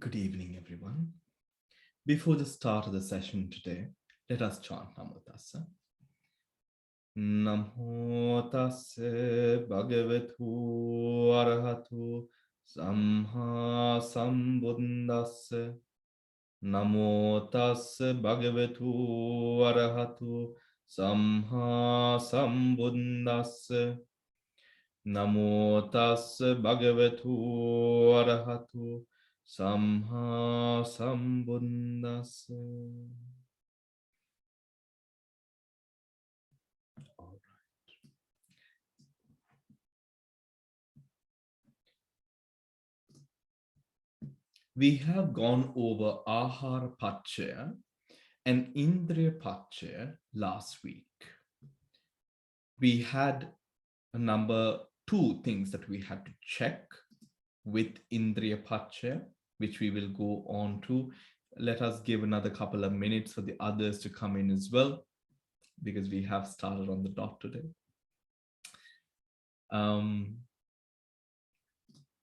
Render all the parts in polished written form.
Good evening, everyone. Before the start of the session today, let us chant Namo Tassa. Namo Tassa Bhagavatu Arahatu Samma Sambuddhassa. Namo Tassa Bhagavatu Arahatu Samma Sambuddhassa. Namo Tassa Bhagavatu Arahatu Samma Sambuddhassa. All right. We have gone over Ahara Pachaya and Indriya Pachaya last week. We had a number 2 things that we had to check with Indriya Pachaya, which we will go on to. Let us give another couple of minutes for the others to come in as well, because we have started on the dot today.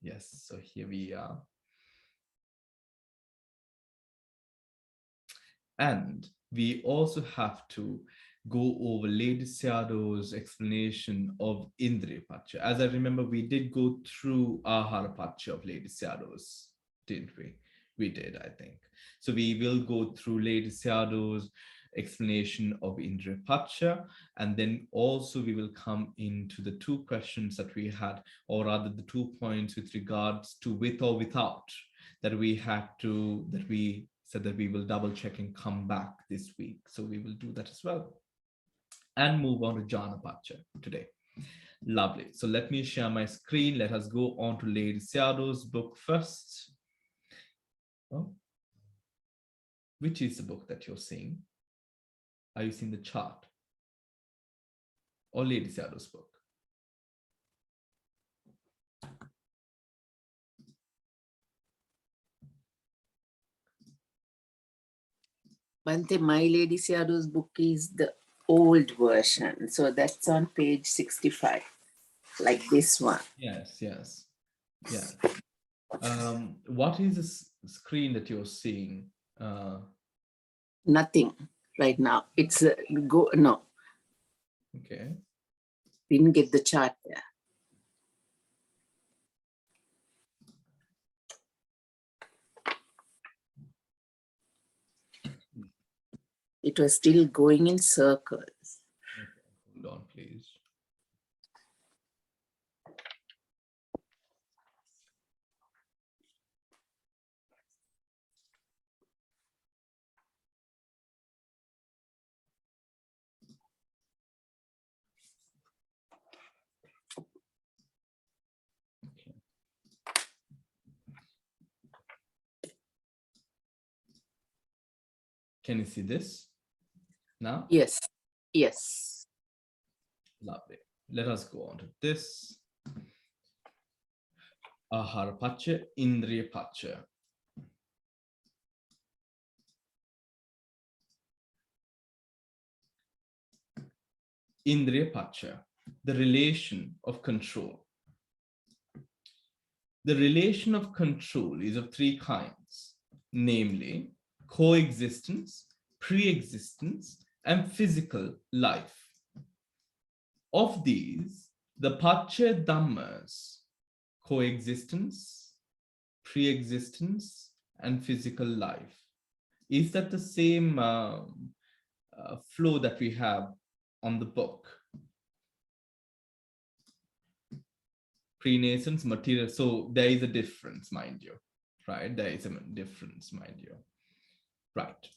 Yes, so here we are. And we also have to go over Lady Sayadaw's explanation of Indriya Pachaya. As I remember, we did go through Ahara Pachaya of Lady Sayadaw's, didn't we? We did, I think. So we will go through Lady Sayadaw's explanation of Indriya Pachaya, and then also we will come into the 2 questions that we had, or rather the 2 points with regards to with or without that we had to, that we said that we will double check and come back this week. So we will do that as well. And move on to Jhana Pachaya today. Lovely. So let me share my screen. Let us go on to Lady Sayadaw's book first. Oh. Which is the book that you're seeing? Are you seeing the chart? Or Lady Sayadaw's book? Bhante, my Lady Sayadaw's book is the old version. So that's on page 65, like this one. Yes, yes. Yeah. What is the screen that you're seeing? Nothing right now. It's no. Okay. Didn't get the chart there. It was still going in circles. Okay. Hold on, please. Okay. Can you see this now? Yes, yes. Lovely. Let us go on to this. Ahara Pachaya, Indriya Pachaya. Indriya Pachaya, the relation of control. The relation of control is of 3 kinds, namely coexistence, pre-existence, and physical life. Of these, the Pachaya Dhammas, coexistence, pre-existence, and physical life. Is that the same flow that we have on the book? Pre-nascence, material. So there is a difference, mind you, right? There is a difference, mind you, right?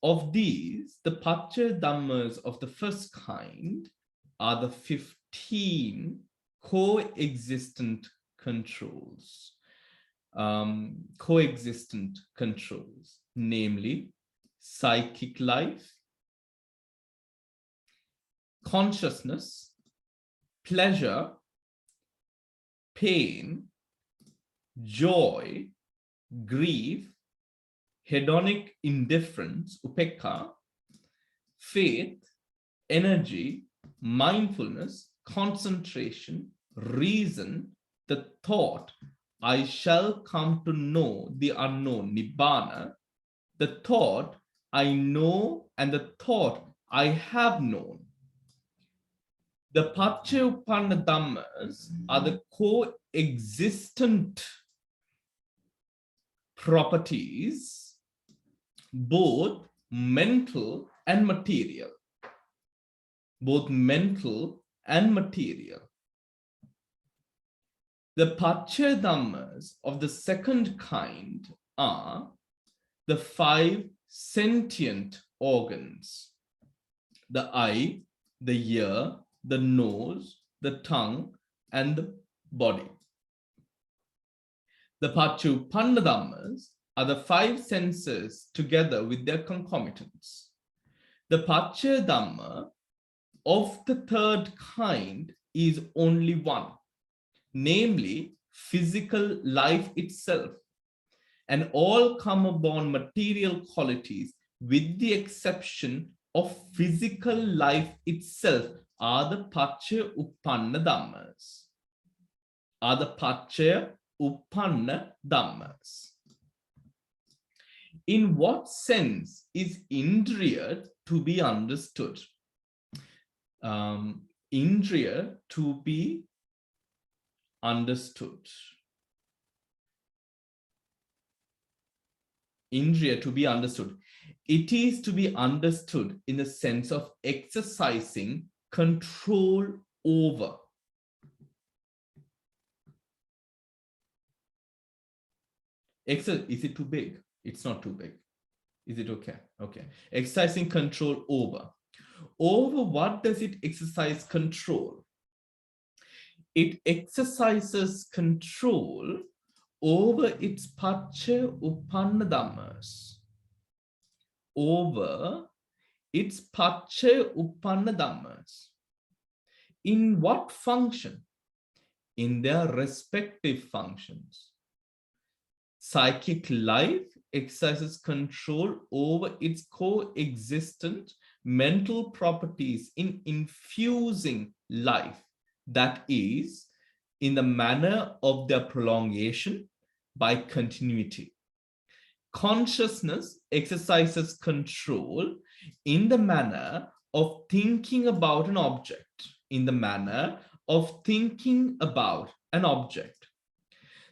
Of these, the Pachaya Dhammas of the first kind are the 15 coexistent controls. Coexistent controls, namely psychic life, consciousness, pleasure, pain, joy, grief, hedonic indifference, upekkha, faith, energy, mindfulness, concentration, reason, the thought, I shall come to know the unknown, nibbana, the thought I know and the thought I have known. The Paccayappanna Dhammas are the coexistent properties, both mental and material. Both mental and material. The Paccaya Dhammas of the second kind are the 5 sentient organs: the eye, the ear, the nose, the tongue, and the body. The Paccayappanna Dhammas are the 5 senses together with their concomitants. The Paccaya Dhamma of the third kind is only one, namely physical life itself, and all come-born material qualities, with the exception of physical life itself, are the Paccayappanna Dhammas. Are the Paccayappanna Dhammas. In what sense is Indriya to be understood? Indriya to be understood. Indriya to be understood. It is to be understood in the sense of exercising control over. Is it too big? It's not too big. Is it okay? Okay. Exercising control over. Over what does it exercise control? It exercises control over its Paccayappanna Dhammas. Over its Paccayappanna Dhammas. In what function? In their respective functions. Psychic life exercises control over its coexistent mental properties in infusing life, that is, in the manner of their prolongation by continuity. Consciousness exercises control in the manner of thinking about an object, in the manner of thinking about an object.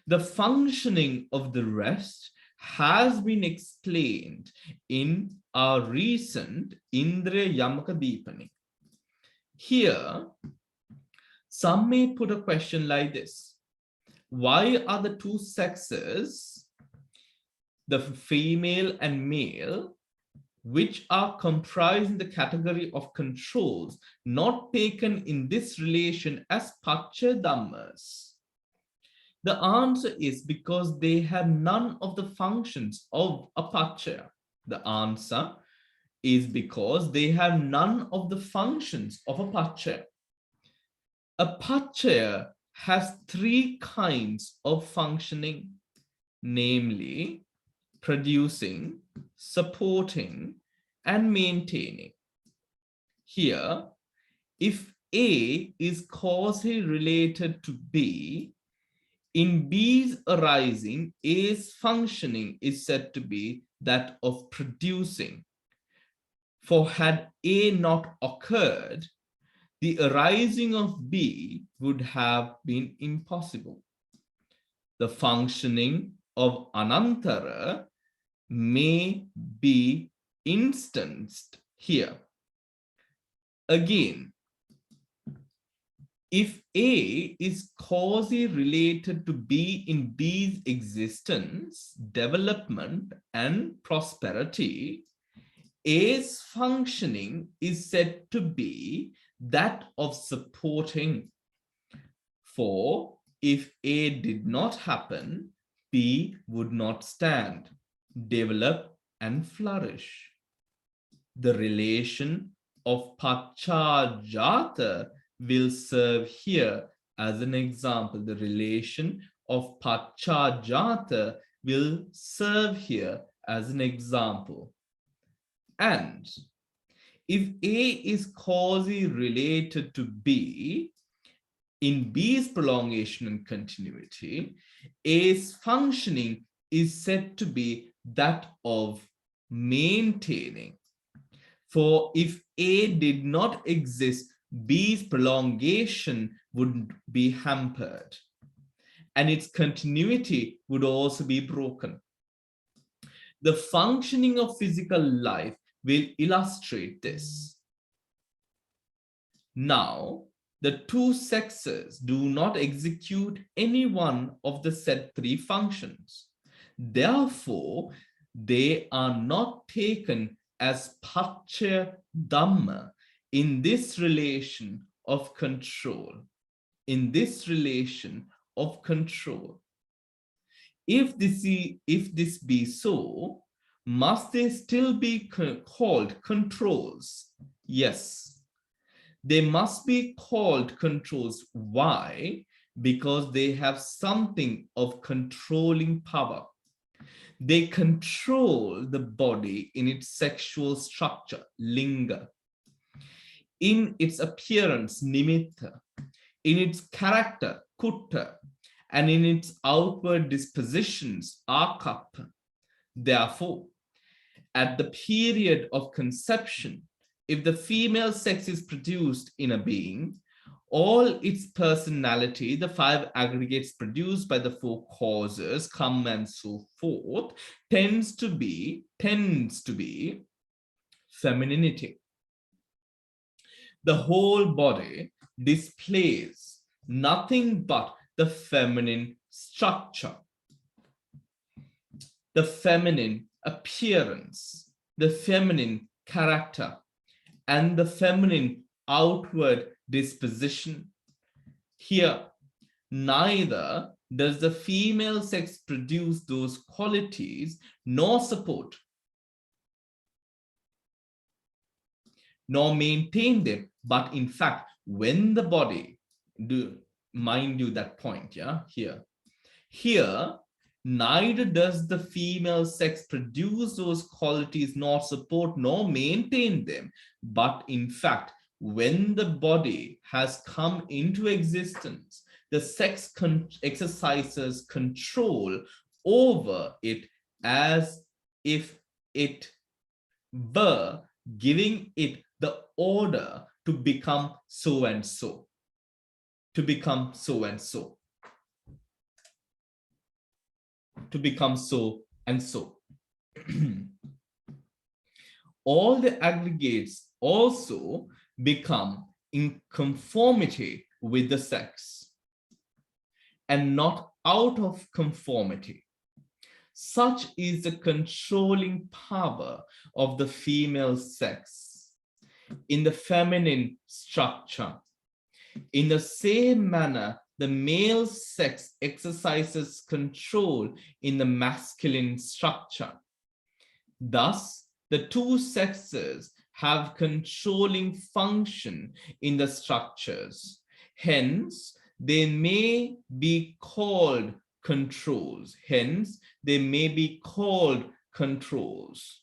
The functioning of the rest has been explained in our recent Indriya Yamaka Deepani. Here, some may put a question like this: why are the 2 sexes, the female and male, which are comprised in the category of controls, not taken in this relation as Paccaya Dhammas? The answer is because they have none of the functions of a Paccaya. The answer is because they have none of the functions of a Paccaya. A Paccaya has 3 kinds of functioning, namely producing, supporting, and maintaining. Here, if A is causally related to B, in B's arising, A's functioning is said to be that of producing. For had A not occurred, the arising of B would have been impossible. The functioning of Anantara may be instanced here. Again, if A is causally related to B in B's existence, development, and prosperity, A's functioning is said to be that of supporting. For if A did not happen, B would not stand, develop, and flourish. The relation of Paccaya will serve here as an example. The relation of Paccaya will serve here as an example. And if A is causally related to B, In B's prolongation and continuity, A's functioning is said to be that of maintaining. For if A did not exist, B's prolongation would be hampered, and its continuity would also be broken. The functioning of physical life will illustrate this. Now, the two sexes do not execute any one of the said three functions. Therefore, they are not taken as Pathya Dhamma in this relation of control. In this relation of control. If this be so, must they still be called controls? Yes. They must be called controls. Why? Because they have something of controlling power. They control the body in its sexual structure, linga, in its appearance, nimitta, in its character, kutta, and in its outward dispositions, akappa. Therefore, at the period of conception, if the female sex is produced in a being, all its personality, the five aggregates produced by the four causes, karma and so forth, tends to be femininity. The whole body displays nothing but the feminine structure, the feminine appearance, the feminine character, and the feminine outward disposition. Here, neither does the female sex produce those qualities nor support nor maintain them, but in fact, when the body, mind you that point, yeah, here, neither does the female sex produce those qualities nor support nor maintain them, but in fact, when the body has come into existence, the sex exercises control over it as if it were giving it the order to become so and so, to become so and so, to become so and so. All the aggregates also become in conformity with the sex and not out of conformity. Such is the controlling power of the female sex in the feminine structure. In the same manner, the male sex exercises control in the masculine structure. Thus, the two sexes have controlling function in the structures. Hence, they may be called controls. Hence, they may be called controls.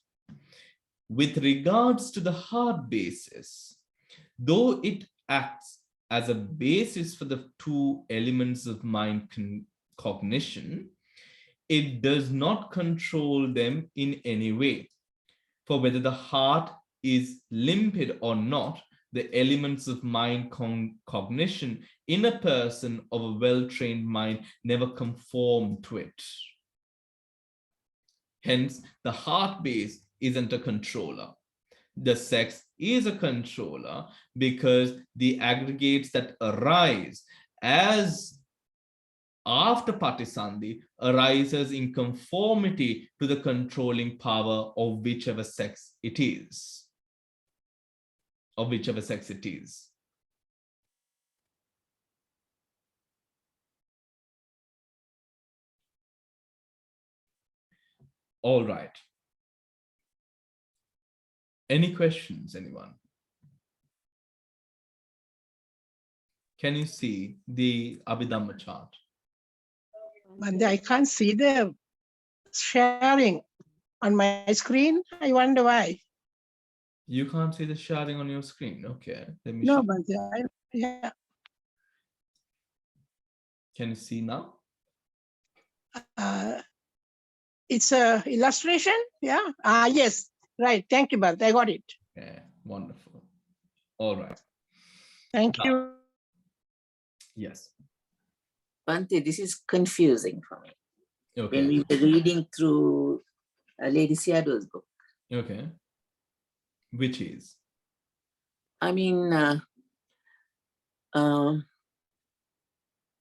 With regards to the heart basis, though it acts as a basis for the two elements of mind cognition, it does not control them in any way. For whether the heart is limpid or not, the elements of mind cognition in a person of a well-trained mind never conform to it. Hence, the heart base isn't a controller. The sex is a controller because the aggregates that arise as after Patisandhi arises in conformity to the controlling power of whichever sex it is. Of whichever sex it is. All right. Any questions, anyone? Can you see the Abhidhamma chart? But I can't see the sharing on my screen. I wonder why. You can't see the sharing on your screen. Okay, let me No, show. but yeah. Can you see now? It's a illustration. Yeah. Yes. Right. Thank you, Bhante. I got it. Yeah, wonderful. All right. Thank Now, you. yes. Bhante, this is confusing for me. Okay. When we were reading through Lady Seado's book, Okay. Which is? I mean,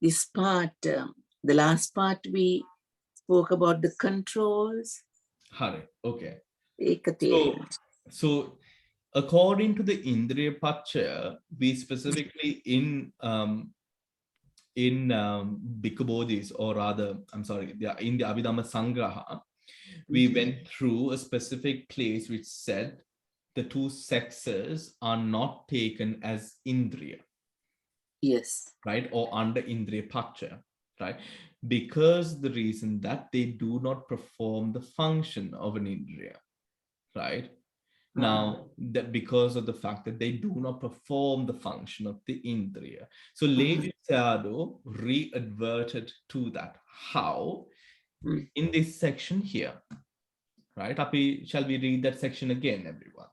this part, the last part we spoke about the controls. Hare. Okay. Ekate. So according to the Indriya Pacha, we specifically in Bhikkhu Bodhis, or rather, I'm sorry, in the Abhidhamma Sangraha, we went through a specific place which said the two sexes are not taken as Indriya. Yes. Right? Or under Indriya Pacha, right? Because the reason that they do not perform the function of an Indriya, right? Now, that because of the fact that they do not perform the function of the Indriya. So Lady Sayadaw re-adverted to that. How? In this section here, right? Api, shall we read that section again, everyone?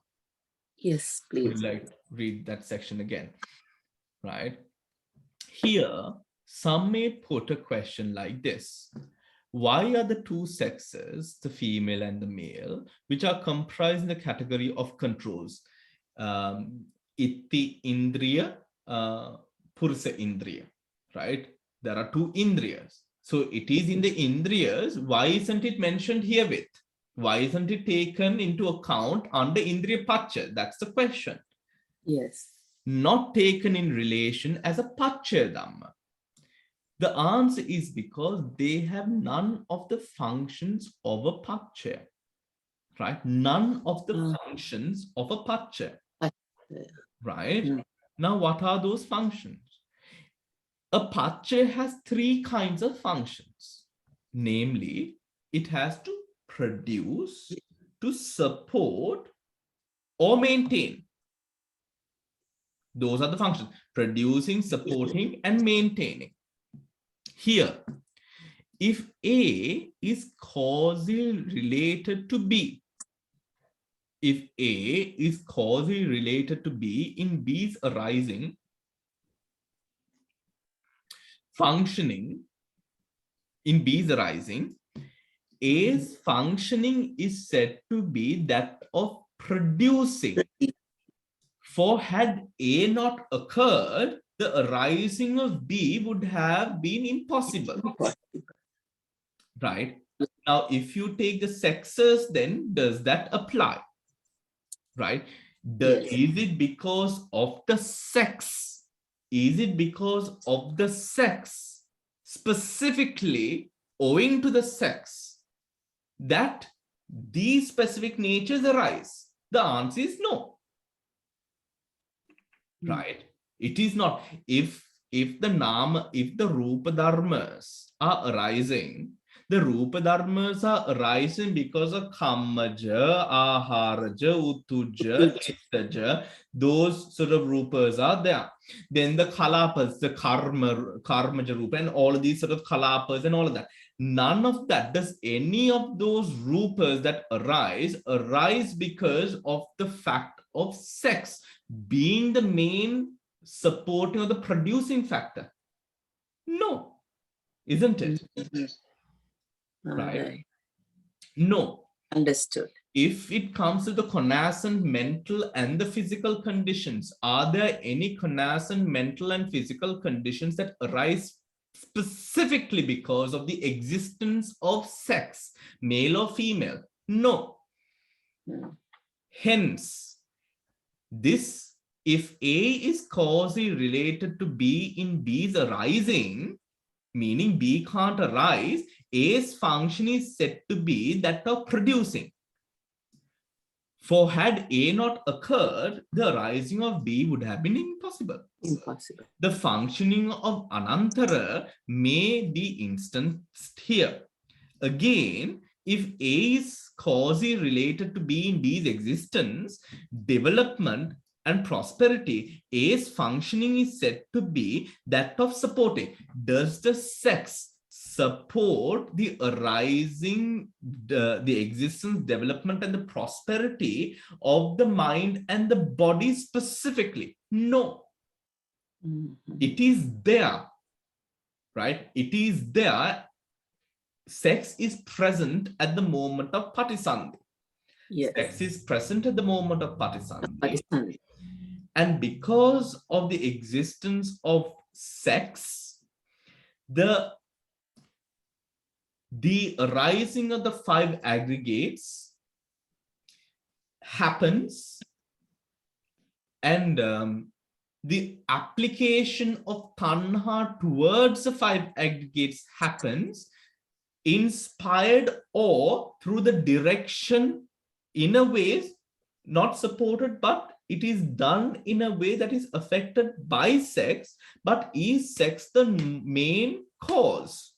Yes, Would please. you like to read that section again? Right? Here, some may put a question like this. Why are the two sexes, the female and the male, which are comprised in the category of controls, Itti Indriya, Purusa Indriya, right? There are two Indriyas. So it is in the Indriyas. Why isn't it mentioned herewith? Why isn't it taken into account under Indriya Pacha? That's the question. Yes. Not taken in relation as a Pacha Dhamma. The answer is because they have none of the functions of a Pacha, right? None of the functions of a Pacha, right? Now, what are those functions? A Pacha has three kinds of functions. Namely, it has to produce, to support, or maintain. Those are the functions: producing, supporting, and maintaining. Here, if A is causally related to B, if A is causally related to B in B's arising, functioning, in B's arising, A's functioning is said to be that of producing. For had A not occurred, the arising of B would have been impossible. Right? Now, if you take the sexes, then does that apply? Right? Yes. Is it because of the sex? Is it because of the sex, specifically owing to the sex, that these specific natures arise? The answer is no. Right? It is not. If the Rupa Dharmas are arising, the Rupa Dharmas are arising because of Kammaja, Aharaja, Uttuja, Chittaja, those sort of Rupas are there. Then the Kalapas, the Karmaja Rupa, and all of these sort of Kalapas and all of that. None of that, does any of those Rupas that arise because of the fact of sex being the main supporting or the producing factor? No, isn't it? Right? No. Understood. If it comes to the connascent mental and the physical conditions, are there any connascent mental and physical conditions that arise specifically because of the existence of sex, male or female? No. Hence, this, if A is causally related to B in B's arising, meaning B can't arise, A's function is said to be that of producing. For had A not occurred, the arising of B would have been impossible. Impossible. The functioning of Anantara may be instanced here. Again, if A is causally related to B in B's existence, development and prosperity, A's functioning is said to be that of supporting. Does the sex support the arising, the existence, development, and the prosperity of the mind and the body specifically? No. It is there, right? It is there. Sex is present at the moment of patisandhi. Yes. Sex is present at the moment of patisandhi. And because of the existence of sex, the arising of the 5 aggregates happens, and the application of tanha towards the 5 aggregates happens, inspired or through the direction, in a way not supported, but it is done in a way that is affected by sex. But is sex the main cause?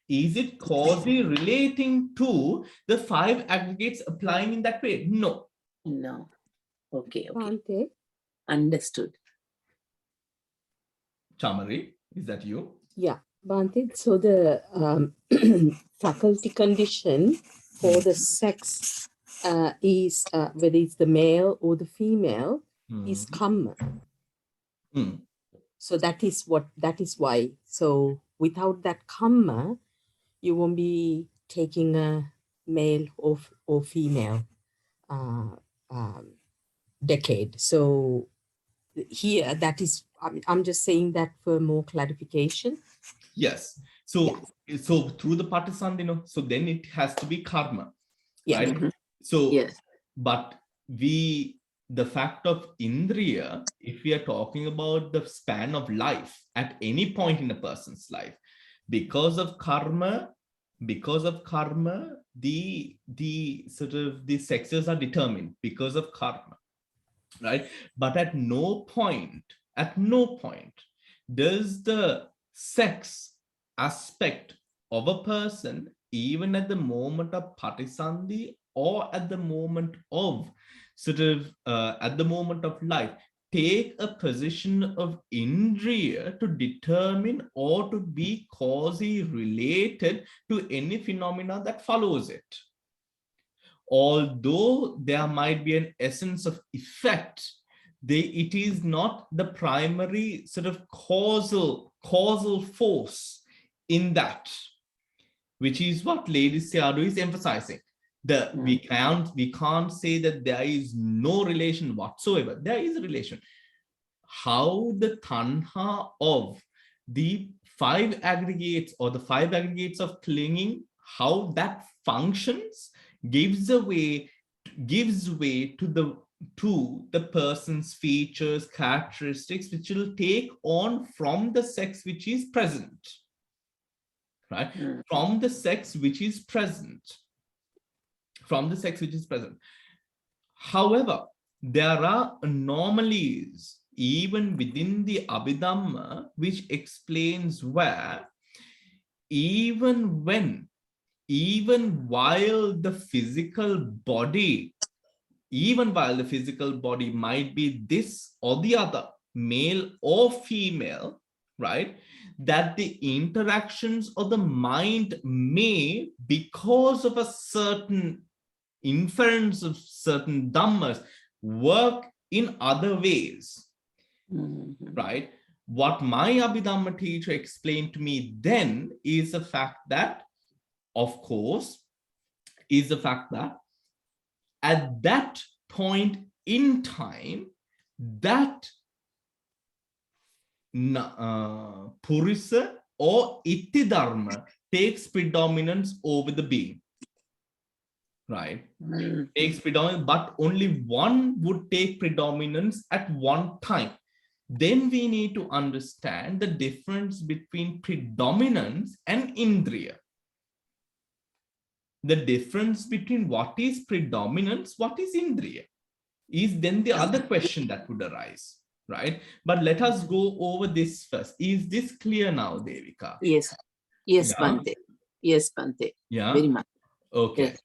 Is it causally relating to the 5 aggregates applying in that way? No. No. Okay. Bhante, Understood. Chamari, is that you? yeah, Bhante. So the faculty condition for the sex is whether it's the male or the female is karma. So that is why. So without that karma, you won't be taking a male or female decade. So here, that is, I'm just saying that for more clarification. Yes. So through the patisandhi, so then it has to be karma, Yeah. right? So, Yes. but the fact of indriya, if we are talking about the span of life at any point in a person's life, because of karma, the sort of the sexes are determined because of karma, right? But at no point does the sex aspect of a person, even at the moment of patisandhi or at the moment of at the moment of life, take a position of indriya to determine or to be causally related to any phenomena that follows it. Although there might be an essence of effect, it is not the primary sort of causal force in that, which is what Lady Sayadaw is emphasizing. We can't say that there is no relation whatsoever. There is a relation. How the tanha of the 5 aggregates or the 5 aggregates of clinging, how that functions, gives way to the person's features, characteristics, which will take on from the sex which is present, right? From the sex which is present. However, there are anomalies even within the Abhidhamma, which explains where even while the physical body might be this or the other, male or female, right? That the interactions of the mind may, because of a certain inference of certain dhammas, work in other ways, right? What my Abhidhamma teacher explained to me then is the fact that, of course, at that point in time, that Purisa or Itti Dharma takes predominance over the being, right? Takes predominance, but only one would take predominance at one time. Then we need to understand the difference between predominance and indriya. The difference between what is predominance, what is indriya, is then the other question that would arise, right? But let us go over this first. Is this clear now, Devika? Yes. Yes, Bhante. Yes, Bhante. Yeah. Very much. Okay. Yes.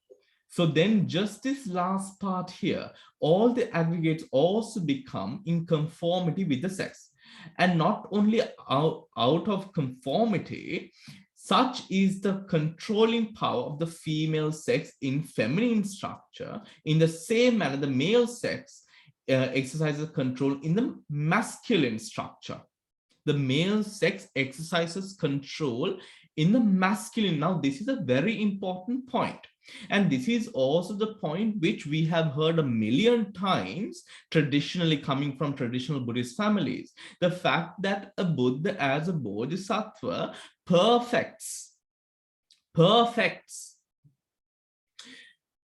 So then just this last part here, all the aggregates also become in conformity with the sex. And not only out of conformity, such is the controlling power of the female sex in feminine structure. In the same manner, the male sex exercises control in the masculine structure. The male sex exercises control in the masculine. Now, this is a very important point. And this is also the point which we have heard a million times traditionally coming from traditional Buddhist families. The fact that a Buddha as a Bodhisattva perfects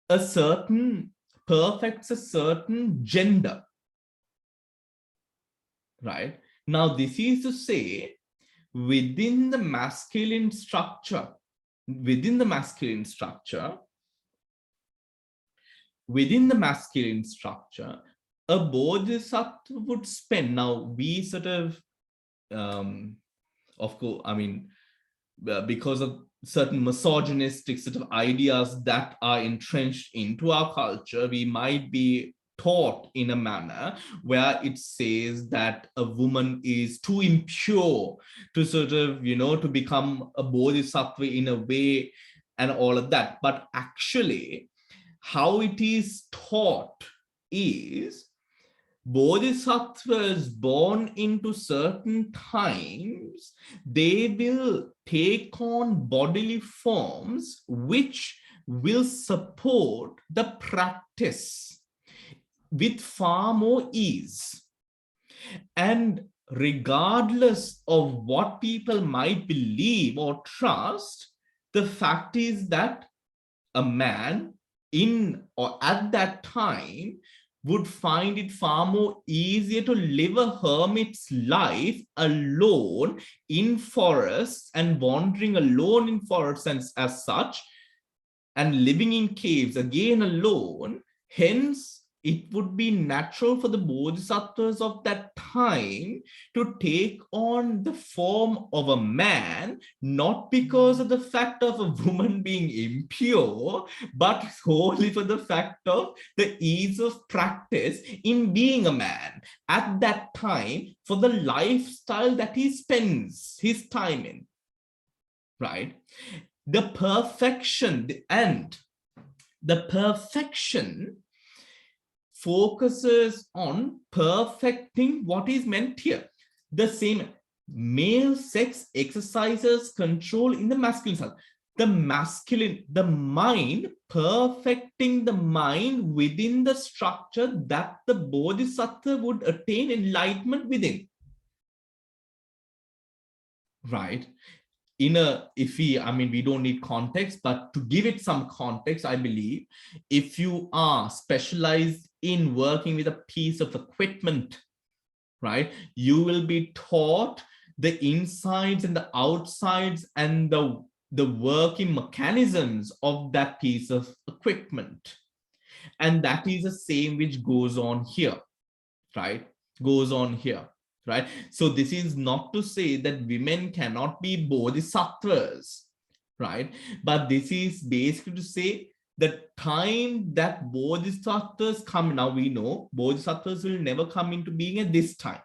a certain gender, right? Now, this is to say, within the masculine structure, a bodhisattva would spend, now we sort of course, I mean, because of certain misogynistic sort of ideas that are entrenched into our culture, we might be taught in a manner where it says that a woman is too impure to sort of, to become a bodhisattva in a way and all of that. But actually, how it is taught is bodhisattvas born into certain times, they will take on bodily forms which will support the practice with far more ease. And regardless of what people might believe or trust, the fact is that a man in or at that time would find it far more easier to live a hermit's life alone in forests and wandering alone in forests as such, and living in caves again alone. Hence, it would be natural for the bodhisattvas of that time to take on the form of a man, not because of the fact of a woman being impure, but solely for the fact of the ease of practice in being a man at that time for the lifestyle that he spends his time in, right? The perfection focuses on perfecting what is meant here. The same male sex exercises control in the masculine side. The mind, perfecting the mind within the structure that the bodhisattva would attain enlightenment within. Right? We don't need context, but to give it some context, I believe, if you are specialized in working with a piece of equipment, right, you will be taught the insides and the outsides and the working mechanisms of that piece of equipment. And that is the same which goes on here, right? Right? So this is not to say that women cannot be bodhisattvas, right? But this is basically to say the time that bodhisattvas come. Now we know bodhisattvas will never come into being at this time,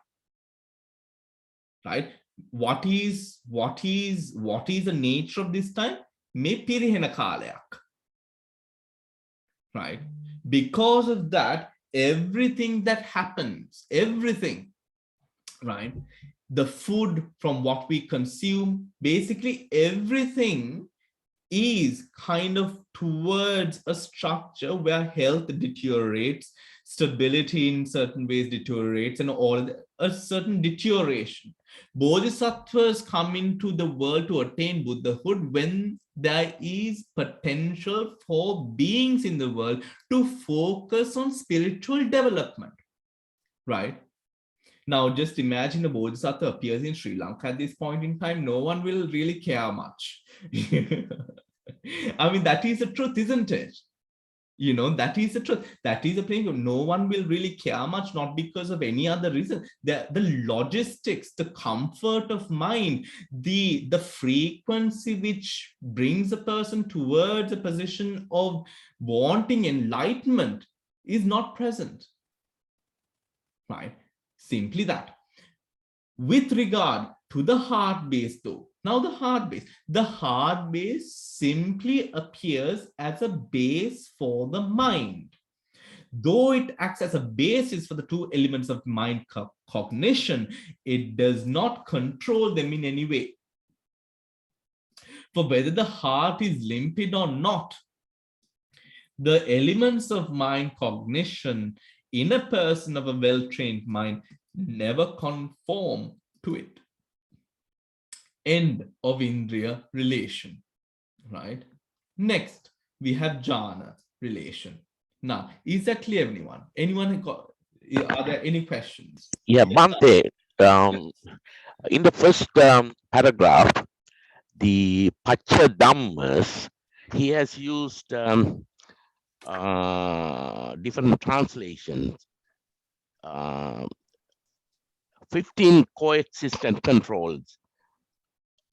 right? What is the nature of this time? Me pirihena kalayak, right? Because of that, everything that happens, everything, right? The food from what we consume, basically everything is kind of towards a structure where health deteriorates, stability in certain ways deteriorates, and a certain deterioration. Bodhisattvas come into the world to attain Buddhahood when there is potential for beings in the world to focus on spiritual development, right? Now, just imagine a bodhisattva appears in Sri Lanka at this point in time. No one will really care much. I mean, that is the truth, isn't it? That is the truth. That is the thing. No one will really care much, not because of any other reason. The logistics, the comfort of mind, the frequency which brings a person towards a position of wanting enlightenment is not present. Right? Simply that. With regard to the heart base, though, now the heart base simply appears as a base for the mind. Though it acts as a basis for the two elements of mind cognition, it does not control them in any way. For whether the heart is limpid or not, the elements of mind cognition in a person of a well-trained mind never conform to it. End of Indriya relation, right? Next, we have jhana relation. Now, is that clear, anyone? Are there any questions? Yeah, Bhante, in the first paragraph, the Abhidhammas, he has used different translations. 15 coexistent controls,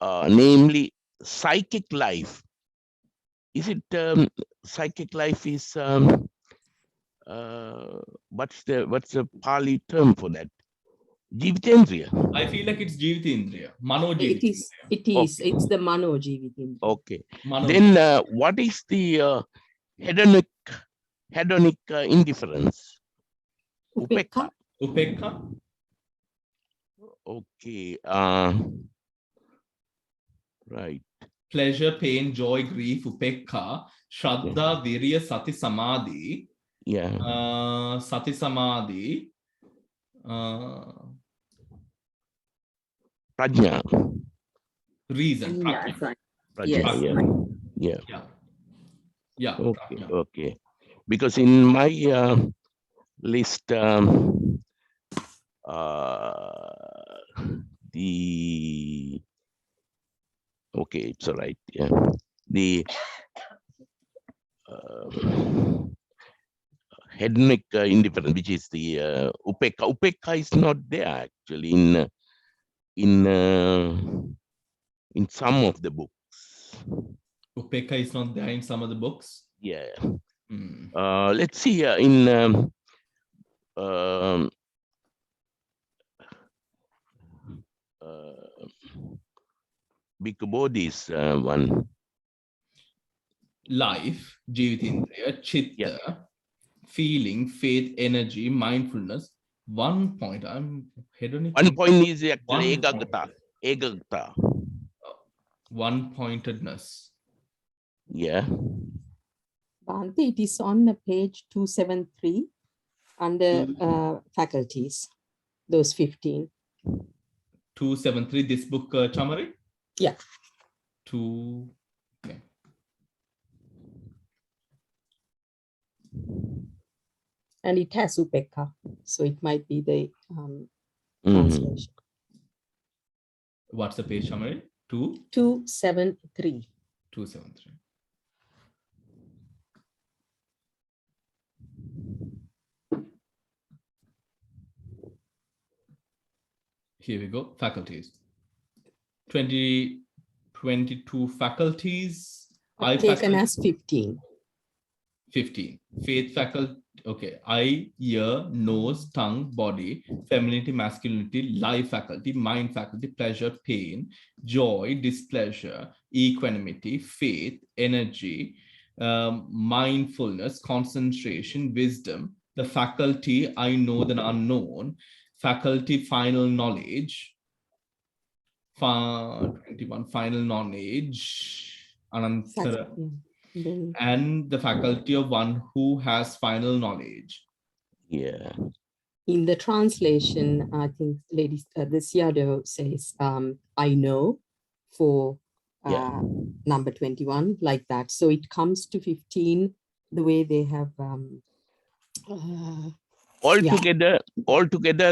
namely psychic life. Is it psychic life is what's the Pali term for that? Jivitendriya. I feel like it's Jivitendriya, Mano It is. Jivitendriya. Okay. It's the Mano Jivitendriya. Okay. Mano Then what is the hedonic indifference? Upekka. Upekka. Okay. Right. Pleasure, pain, joy, grief, upekka, shraddha, virya, sati, samadhi. Yeah. Sati, samadhi. Prajna. Reason. Yeah, Prajna. fine. Prajna. Yes. Yeah. Yeah. Yeah. Okay. Prajna. Okay. Because in my list, okay, it's all right. Yeah. The hedonic indifference, which is the upekka. Upekka is not there actually in some of the books. Upekka is not there in some of the books. Yeah. Hmm. Let's see in Bhikkhu Bodhi's one. Life, Jivitendriya, chitta, feeling, faith, energy, mindfulness. 1 point. I'm hedonic. 1 point is actually One point. egagata. One-pointedness. Yeah. Bhante, it is on the page 273 under faculties, those 15. 273, this book, Chamari? Yeah. Okay. And it has upekka, so it might be the translation. What's the page, Chamari? 273. 273. Here we go. Faculties. 22 faculties. Taken as 15. 15. Faith faculty. Okay. Eye, ear, nose, tongue, body, femininity, masculinity, life faculty, mind faculty, pleasure, pain, joy, displeasure, equanimity, faith, energy, mindfulness, concentration, wisdom, the faculty, I know the unknown, faculty, final knowledge, 21, final knowledge, Anantara, and the faculty of one who has final knowledge. Yeah. In the translation, I think ladies, this Yado says, I know for number 21, like that. So it comes to 15, the way they have. Altogether,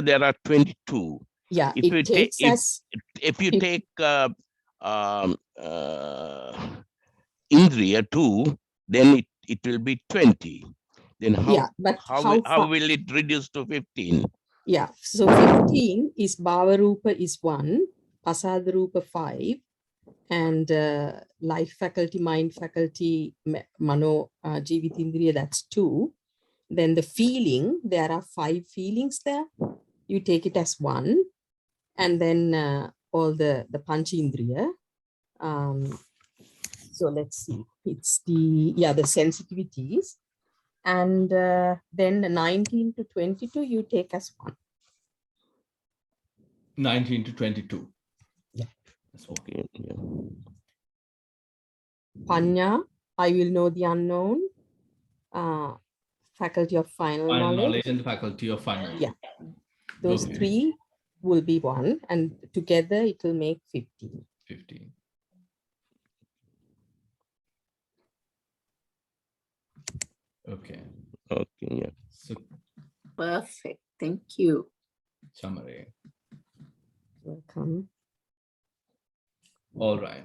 there are 22. Yeah, If you take, if you take Indriya too, then it will be 20. Then Yeah, but how how far? will it reduce to 15? Yeah, so 15 is Bhavarupa is 1, Pasadarupa 5, and life faculty, mind faculty, Mano, Jivitindriya, that's 2. Then the feeling, there are 5 feelings there. You take it as 1. And then all the Panchindriya. So let's see, it's the sensitivities. And then the 19 to 22, you take as 1. 19 to 22. Yeah. Okay. Yeah. Panya, I will know the unknown. Faculty of final knowledge. And the faculty of final. Yeah. Those Okay. 3 will be 1, and together it will make 15. 15. Okay. Okay. Yeah. So, Perfect. Thank you. Chamare. Welcome. All right.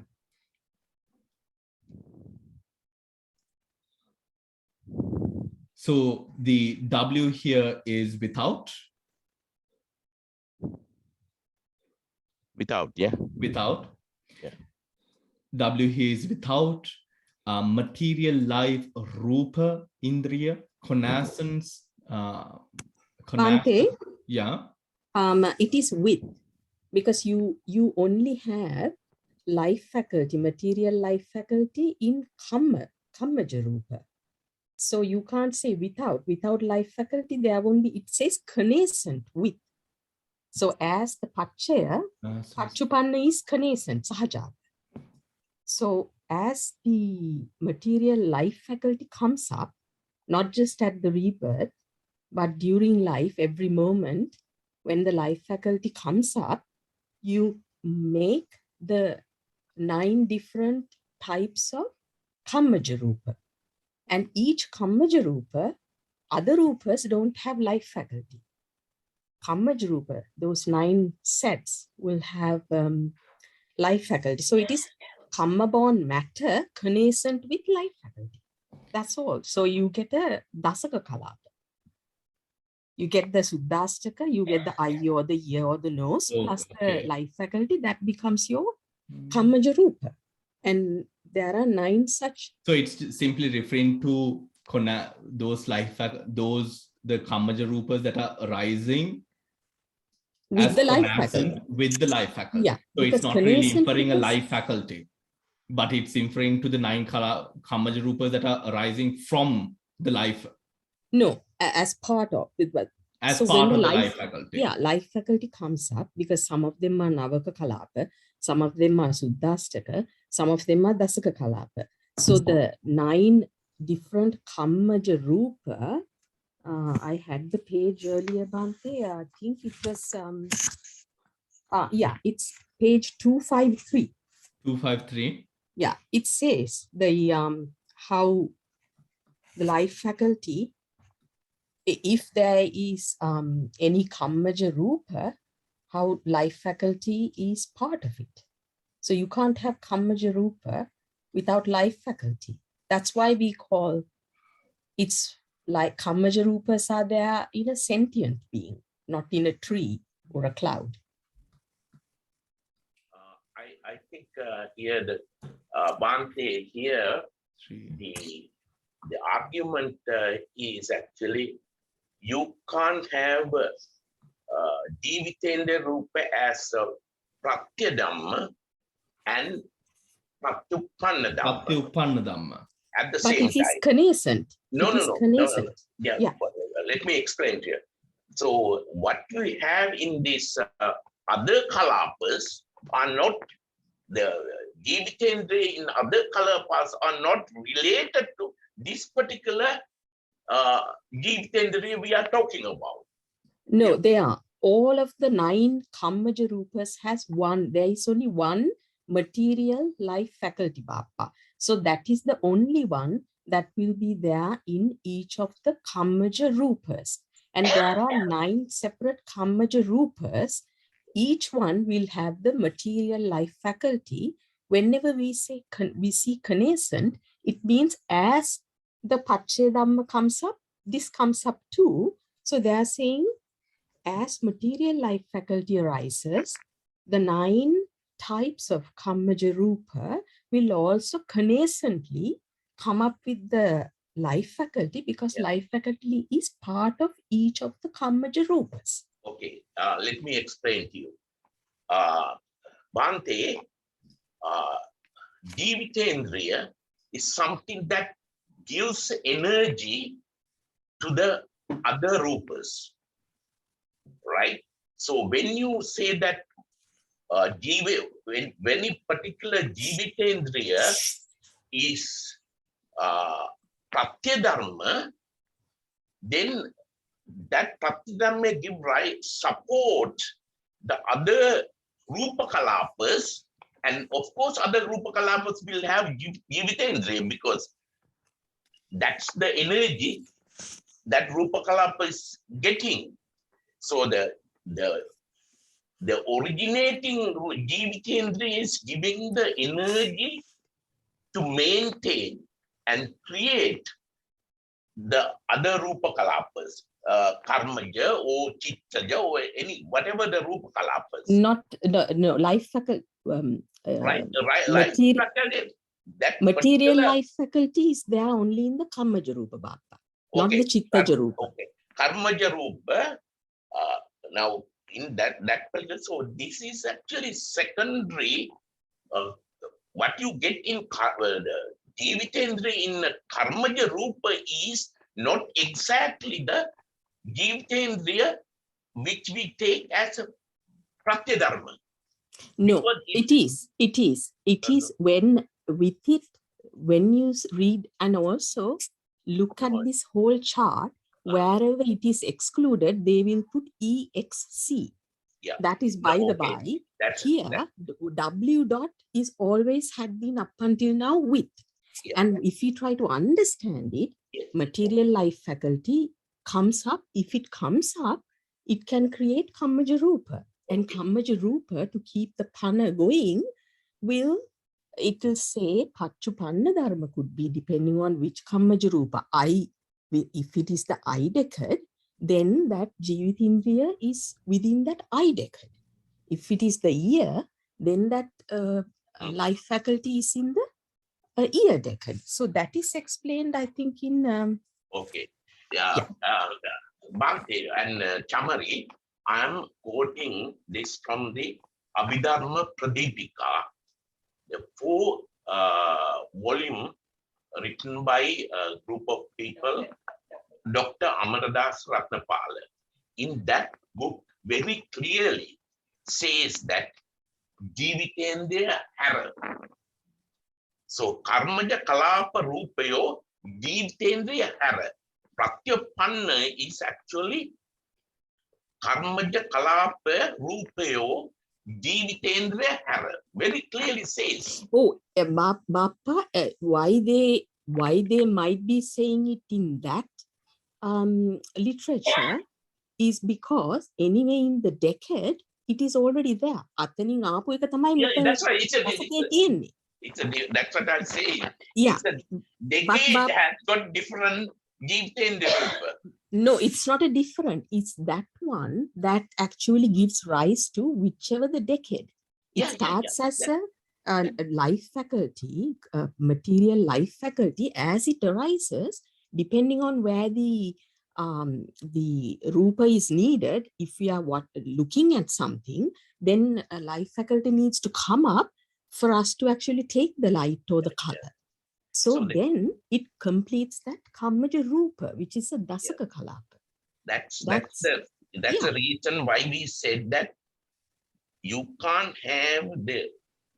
So the W here is without. Without, yeah. Without. Yeah. W here is without material life, rupa, indriya, connaissance. Bhante, Yeah. it is with, because you only have life faculty, material life faculty in Kammaja Rupa. So you can't say without life faculty, there won't be, it says connascent with. So as the Pachaya, Pachupanna is connascent, Sahajata. So as the material life faculty comes up, not just at the rebirth, but during life, every moment, when the life faculty comes up, you make the 9 different types of Kammaja Rupa. And each Kammaja Rupa, other Rupas don't have life faculty. Kammaja Rupa, those 9 sets will have life faculty. So it is Kamma-born matter connascent with life faculty. That's all. So you get a Dasaka Kalapa. You get the Suddhastaka, you get the eye or the ear or the nose, plus the life faculty, that becomes your Kammaja Rupa. And there are 9 such. So it's simply referring to those the Kammaja Rupas that are arising with the life faculty. With the life faculty. Yeah. So it's not really inferring a life faculty, but it's inferring to the 9 Kammaja Rupas that are arising from the life. No, as part of it. As so part of the life faculty. Yeah, life faculty comes up because some of them are Navaka Kalapa, some of them are Suddhastaka, some of them are Dasaka Kalapa. So the 9 different Kammaja Rupa, I had the page earlier, Bhante. I think it was, it's page 253. 253. Yeah, it says the how the life faculty, if there is any Kammaja Rupa, how life faculty is part of it. So you can't have Kammaja Rupa without life faculty. That's why we call it's like Kammaja Rupas are there in a sentient being, not in a tree or a cloud. I think here the Bhante here, the argument is actually you can't have Jivitendra Rupa as a Pratyadhamma and Pannavamsa. At the same time. But it is connascent. No. Yeah. Yeah. Let me explain to you. So what we have in these other kalapas are not, the Jivitendra in other kalapas are not related to this particular Jivitendra we are talking about. No, they are. All of the 9 Kammaja Rupas has one. There is only one material life faculty, Bappa. So that is the only one that will be there in each of the Kammaja Rupas. And there are 9 separate Kammaja Rupas. Each one will have the material life faculty. Whenever we say we see connascent, it means as the Paccaya comes up, this comes up too. So they are saying, as material life faculty arises, the 9 types of Kammaja Rupa will also connascently come up with the life faculty, because life faculty is part of each of the Kammaja Rupas. Okay, let me explain to you. Bhante, Jivitendriya is something that gives energy to the other rupas, right? So when you say that when a particular Jivitendriya is Pratyadharma, then that Pratyadharma give support the other Rupa Kalapas, and of course other Rupa Kalapas will have Jivitendriya, because that's the energy that Rupa Kalapa is getting. So the originating Jivitendriya is giving the energy to maintain and create the other Rupa Kalapas, Karmaja or Chittaja or any, whatever the Rupa Kalapas. No, life faculty. Right, life faculty. That Material particular, life faculty is there only in the Kammaja Rupa Bhapa, not the Chittaja Rupa. Okay, Karmaja Rupa. Now in that particular, so this is actually secondary. What you get in Jivitendriya in Karmaja Rupa is not exactly the Jivitendriya which we take as a Pratyadharma. No, it is when with it, when you read and also look at this whole chart, wherever it is excluded, they will put EXC. Yeah. That is by the by. Here, W dot is always had been up until now with. Yeah. And if you try to understand it, material life faculty comes up. If it comes up, it can create Kammaja Rupa. And Kammaja Rupa, to keep the Panna going, it will say Pachupanna Dharma could be depending on which Kammaja Rupa. If it is the I decade, then that Jivitindriya is within that I decade. If it is the year, then that life faculty is in the year decade. So that is explained, I think, in... Okay. Bhante and Chamari, I am quoting this from the Abhidhamma Pradipika, the 4-volume written by a group of people, Dr. Amaradas Ratnapala. In that book, very clearly says that Jivitendriya Hara. So, Karmaja Kalapa Rupayo, Jivitendriya Hara. Pratyapanna is actually Karmaja Kalapa Rupayo, Jivitendriya Hara. Very clearly says. Oh, Bappa, why they might be saying it in that literature is because anyway in the decade it is already there. That's right. That's what I say. Yeah. It's a decade has got different Jivitendriya. No, it's not a different. It's that one that actually gives rise to whichever the decade. It starts as a life faculty, material life faculty, as it arises, depending on where the rupa is needed. If we are looking at something, then a life faculty needs to come up for us to actually take the light or the color. So then it completes that Kammaja Rupa, which is a Dasaka Kalapa. That's the reason why we said that you can't have the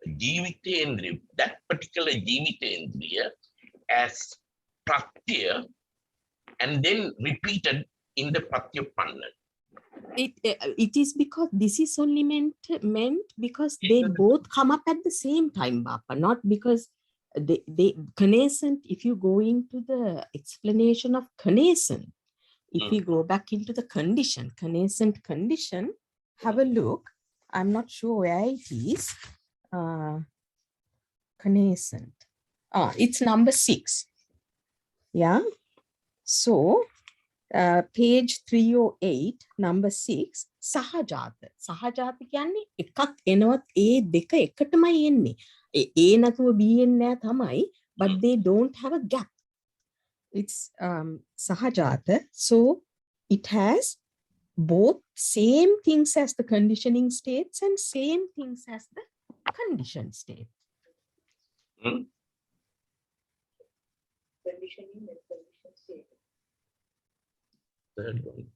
Jivitendriya, that particular Jivitendriya, as Pratya and then repeated in the Pratyapanna. It is because this is only meant because they both come up at the same time, Bappa, not because they connascent. If you go into the explanation of connascent, if you go back into the condition, connascent condition, have a look. I'm not sure where it is. Connascent. It's number 6. Yeah. So, page 308, number 6, සහජාත. සහජාත කියන්නේ එකක් එනවත් ඒ දෙක එකටමයි එන්නේ. ඒ නැතුව B එන්නේ නැහැ තමයි, but they don't have a gap. It's සහජාත. So, it has both same things as the conditioning states and same things as the conditioned state. Conditioning and conditioned state. Third one.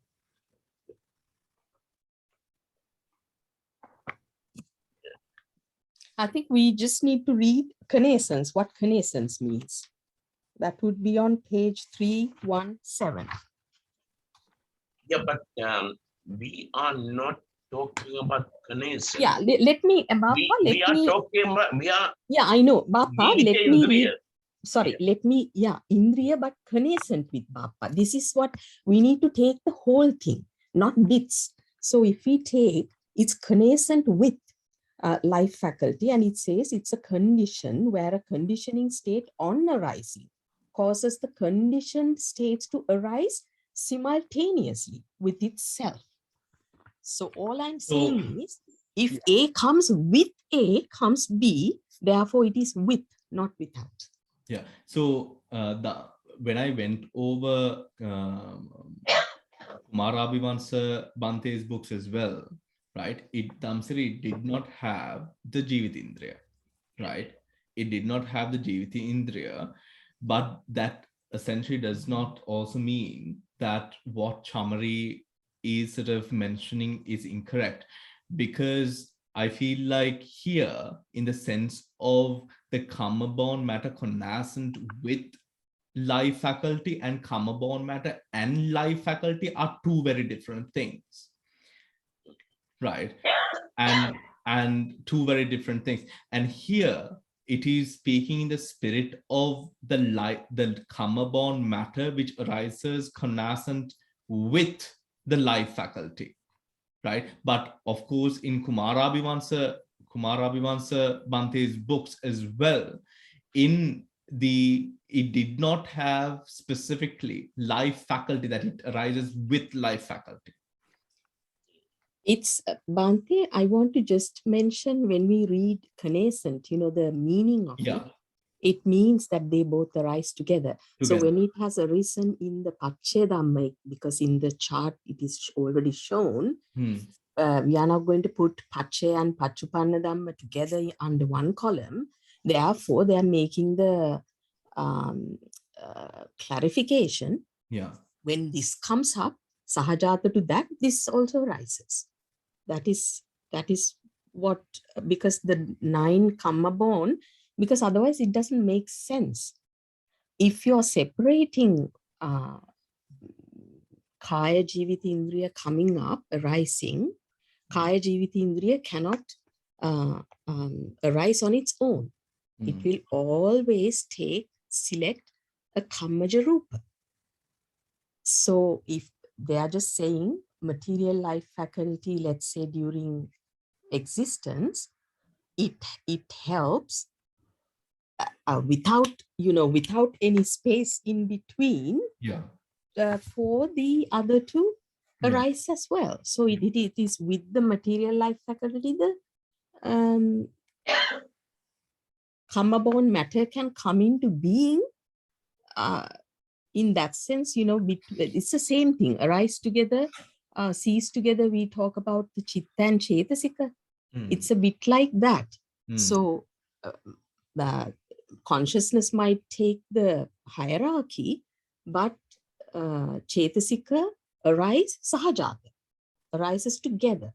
I think we just need to read connaissance, what connaissance means. That would be on page 317. Yeah, but we are not talking about connaissance. Yeah, let me, Bappa, we are talking about, we are yeah, I know, Bappa, let me Indriya. read, sorry, let me, yeah, Indriya, but connaissant with Bappa. This is what we need to take the whole thing, not bits. So if we take, it's connaissant with life faculty, and it says it's a condition where a conditioning state on arising causes the conditioned states to arise simultaneously with itself. So all I'm saying is, if A comes with A, comes B, therefore it is with, not without. Yeah. So when I went over Abhidhamma Bhante's books as well, right? Dhamsari did not have the Jivitindriya, right? It did not have the Jivitindriya, but that essentially does not also mean that what Chamari is sort of mentioning is incorrect, because I feel like here, in the sense of the karma-born matter connascent with life faculty, and karma-born matter and life faculty are two very different things, right? And two very different things. And here it is speaking in the spirit of the life, the karma-born matter which arises connascent with the life faculty, right? But of course, in Abhidhamma Bhante's books as well, it did not have specifically life faculty, that it arises with life faculty. It's Bhante, I want to just mention, when we read connaissant, you know, the meaning of it means that they both arise together. So when it has arisen in the Dhamma, because in the chart it is already shown, we are not going to put Pache and Pachupanna Dhamma together under one column. Therefore, they are making the clarification. Yeah. When this comes up, Sahajata to that, this also arises. That is what, because the 9 karma born, because otherwise it doesn't make sense. If you're separating Kaya Jivita Indriya coming up, arising, Kaya Jivita Indriya cannot arise on its own. It will always select a Kammaja Rupa. So if they are just saying material life faculty, let's say during existence, it helps without any space in between, for the other two arise as well. So it is with the material life faculty, the karma-born matter can come into being. In that sense, you know, it's the same thing, arise together, cease together. We talk about the chitta and chetasika. It's a bit like that. So the consciousness might take the hierarchy, but chetasika arises together.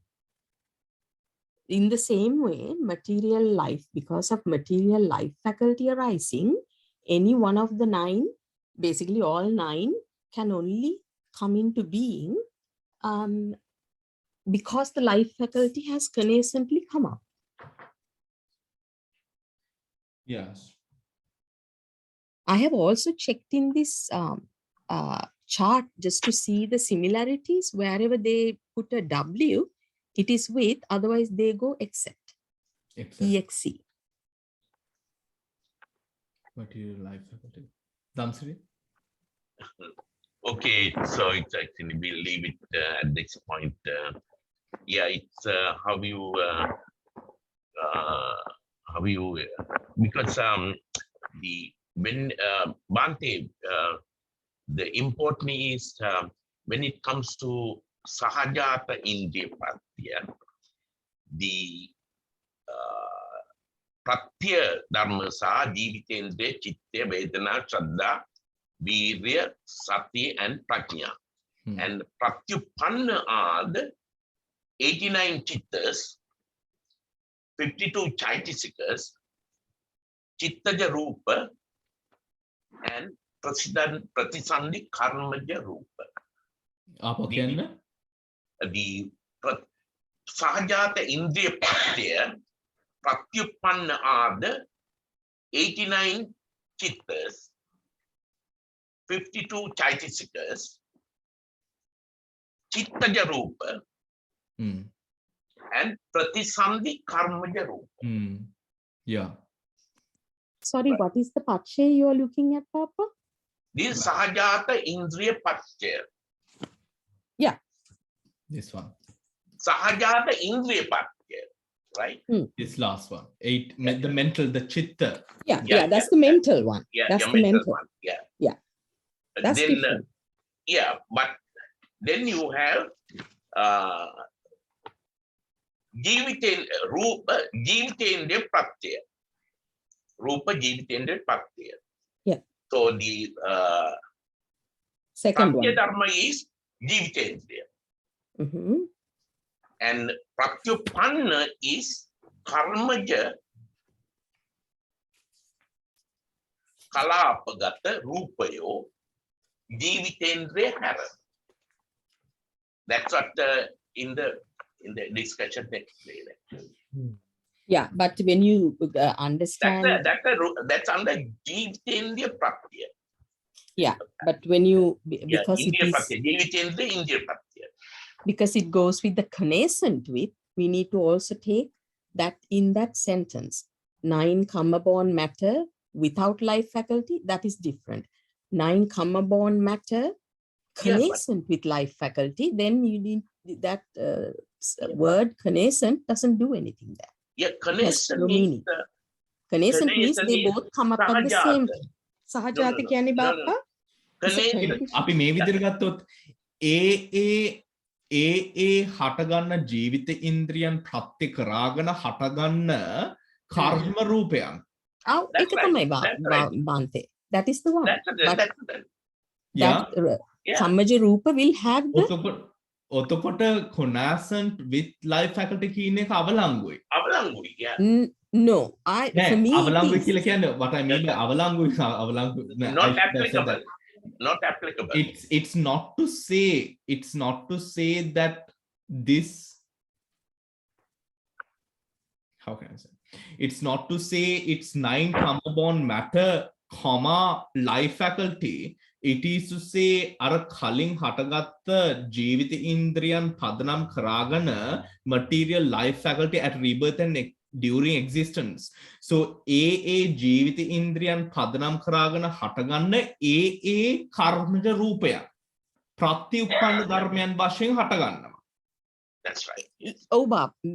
In the same way, material life, because of material life faculty arising, any one of the 9, basically all 9, can only come into being because the life faculty has connaissantly come up. Yes. I have also checked in this chart just to see the similarities. Wherever they put a W, it is with, otherwise they go except. EXE. Material life faculty. Dhamsari? Okay, so it's actually, we'll leave it at this point. Yeah, it's how you because when Bhante, the important is when it comes to Sahajata Indriyapatya, the Pratya Dhamma Sa Jivitendriya Chitta Vedana Shraddha Virya Sati and Prajna. And Pratyupanna are the 89 chittas, 52 chaitasikas, Chittaja Rupa, and Pratisandhi Karmaja Rupa. The Sahajata Indriya Patya, Pratyupanna are the 89 chittas, 52 chaitasikas, Chittaja Rupa, and Pratisandhi Karmaja Rupa. Yeah. Sorry, what is the patshay you are looking at, Papa? This is Sahajata Indriya Patya. Yeah. This one. Sahajata Indriya Patya, right? This last one. 8, the mental, the chitta. Yeah, that's the mental one. Yeah, That's the the mental one. Yeah. That's then, different. yeah, but then you have Rupa Jivitendriya Patya. Rupa Jivitendriya Patya. Yeah. So the Second Pratya one. Dharma is Jivitendriya. And Pratyupanna is Karmaja Kalapagata Rupayo Jivitendriya Hara. That's what in the discussion next day. Yeah, but when you understand, that's under Jivitendriya Pratya. yeah, but when you because it is Jivitendriya Indriya Pratya. Because it goes with the connascent with, we need to also take that in that sentence. 9 karma-born matter without life faculty, that is different. 9 karma-born matter connascent with life faculty, then you need that word connascent doesn't do anything there. Yeah, connascent no meaning. Connascent means they both come up at the same time. Sahajata කියන්නේ බාප්පා. අපි මේ විදිහට ගත්තොත් ඒ හටගන්න ජීවිත ඉන්ද්‍රියන් ප්‍රත්‍ය කරාගෙන හටගන්න කර්ම රූපයන්. ඒක තමයි Bhante. That is the one. Kammaja Rupa will have the ඔතකොට connascent with life faculty කියන එක අවලංගුයි. අවලංගුයි, yeah. No, for me අවලංගුයි කියලා කියන්නේ what I mean by අවලංගුයි not applicable. Not applicable. It's not to say that this, how can I say, it's not to say it's 9 karma-born matter comma life faculty. It is to say අර කලින් හටගත්ත ජීවිත ඉන්ද්‍රියන් පදනම් කරාගෙන material life faculty at rebirth and during existence. So ජීවිත ඉන්ද්‍රියන් පදනම් කරාගෙන හටගන්න කර්මජ රූපයන් ප්‍රත්‍යඋප්පන්න ධර්මයන් වශයෙන් හටගන්නවා. That's right.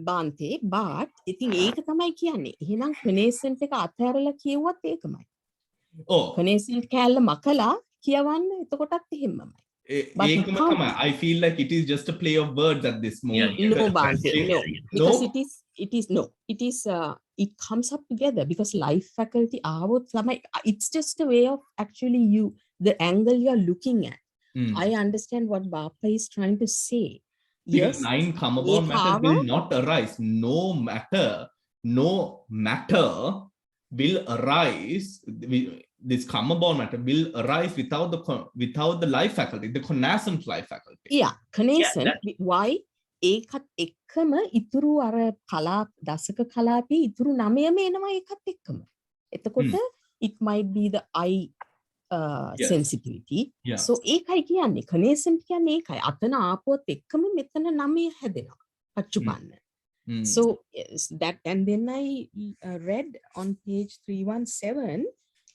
Bhante, but ඉතින් ඒක තමයි කියන්නේ. එහෙනම් connascent එක අතහැරලා කියුවත් ඒකමයි. connascent කැල්ල මකලා කියවන්න එතකොටත් එහෙමමයි. I feel like it is just a play of words at this moment. No, Bhante, no. Because it comes up together because life faculty, it's just a way of actually the angle you're looking at. I understand what Bappa is trying to say. Because Yes, 9 karma-born matter will not arise. No matter will arise. This karma-born matter will arise without the life faculty, the connascent life faculty. Yeah, connascent. Yeah, why? ඒකත් එක්කම ඉතුරු අර කලාප දසක කලාපේ ඉතුරු 9ම එනවා ඒකත් එක්කම. එතකොට it might be the eye sensitivity. Yeah. So ඒකයි කියන්නේ connascent කියන්නේ ඒකයි. අතන ආපුවත් එක්කම මෙතන 9 හැදෙනවා. පච්චුපන්න. So yes, that, and then I read on page 317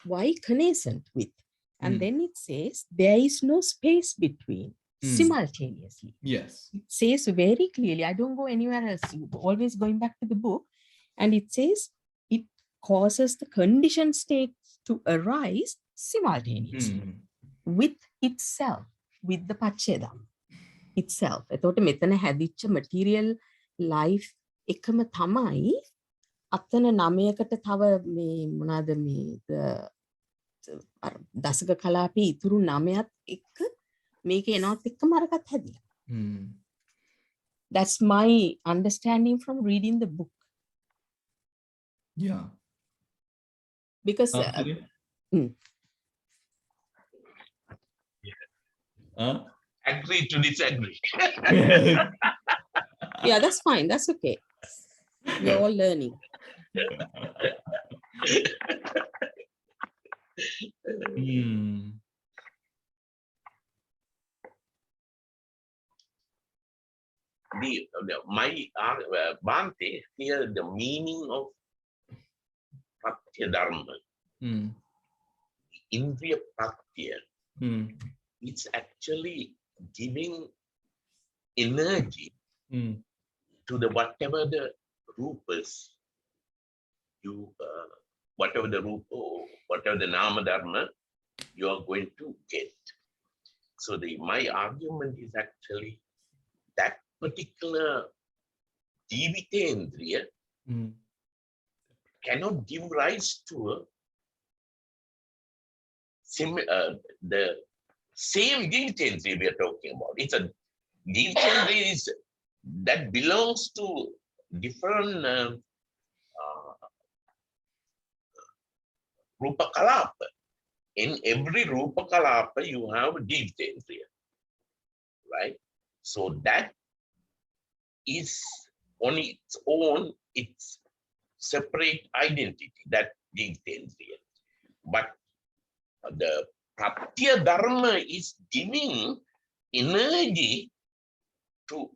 why connascent with. And then it says there is no space between simultaneously. Yes. It says very clearly, I don't go anywhere else, always going back to the book. And it says it causes the conditioned state to arise simultaneously with itself, with the Pachedam itself. එතකොට මෙතන හැදිච්ච material life එකම තමයි අතන 9කට තව මේ මොනවාද මේ දසක කලාපේ ඉතුරු 9ත් එක්ක මේක එනවත් එක්කම අරකට හැදිලා. That's my understanding from reading the book. Yeah. Because Agree to disagree. yeah, that's fine. That's okay. We're all learning. Bhante, here the meaning of Dhamma, Indriya Pratyaya, it's actually giving energy to the whatever the rupas you whatever the rupa or whatever the nama dharma you are going to get. So my argument is actually that particular jivitendriya cannot give rise to the same jivitendriya we are talking about. It's a jivitendriya that belongs to different rupa kalapa. In every rupa kalapa, you have jivitendriya, right? So that is on its own, its separate identity, that jivitendriya. But the Pratya Dharma is giving energy to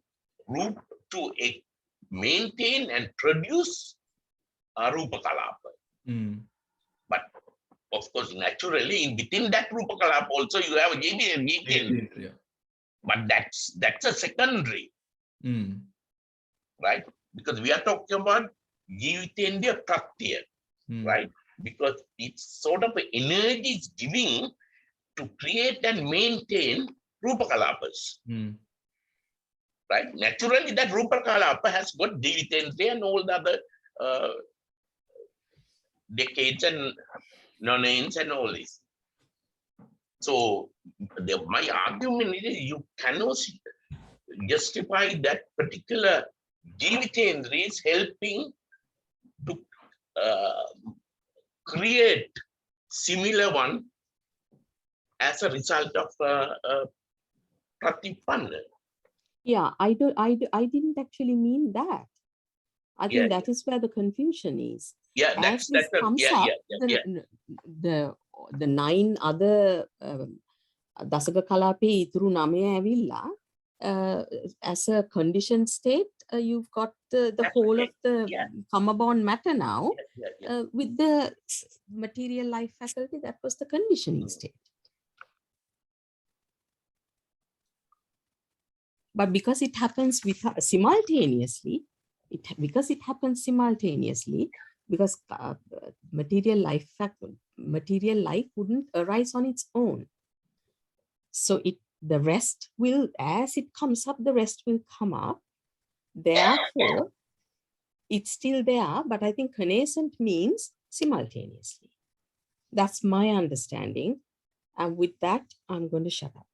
maintain and produce a rupa kalapa. But of course, naturally, within that rupa kalapa also you have a jivitendriya. But that's a secondary, right? Because we are talking about jivitendriya pratya, right? Because it's sort of energy is giving to create and maintain rupa kalapas. Right? Naturally, that rupa kalapa has got jivitendriya and all the other decades and nonains and all this. So my argument is you cannot justify that particular jivitendriya is helping to create similar one as a result of Pratipanna. Yeah, I didn't actually mean that. I think that is where the confusion is. Yeah, as this comes up, the 9 other Dasaka Kalape Ituru Name Avilla, as a conditioned state, you've got the whole of the karma-born matter now. With the material life faculty, that was the conditioning state. But because it happens simultaneously, because material life wouldn't arise on its own. So the rest will, as it comes up, the rest will come up. Therefore, it's still there, but I think connascent means simultaneously. That's my understanding. And with that, I'm going to shut up.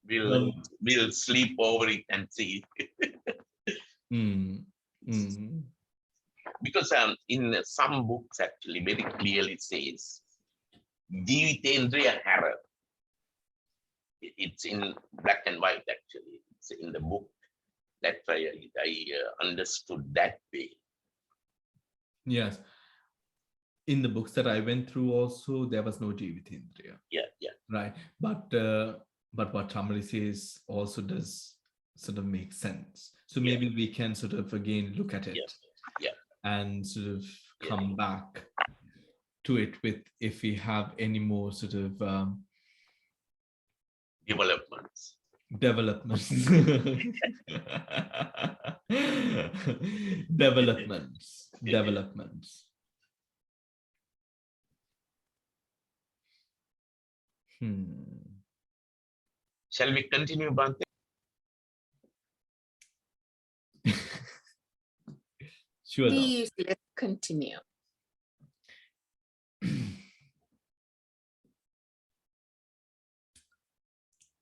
We'll sleep over it and see. Because in some books actually very clearly says jivitendriya hara. It's in black and white actually. It's in the book. That's why I understood that way. Yes. In the books that I went through also, there was no jivitendriya. Yeah. Right. But but what Tamari says also does sort of make sense. So maybe we can sort of again look at it and sort of come back to it with if we have any more sort of Developments. developments. Developments. Shall we continue, Bhante? Sure. Please, let's continue.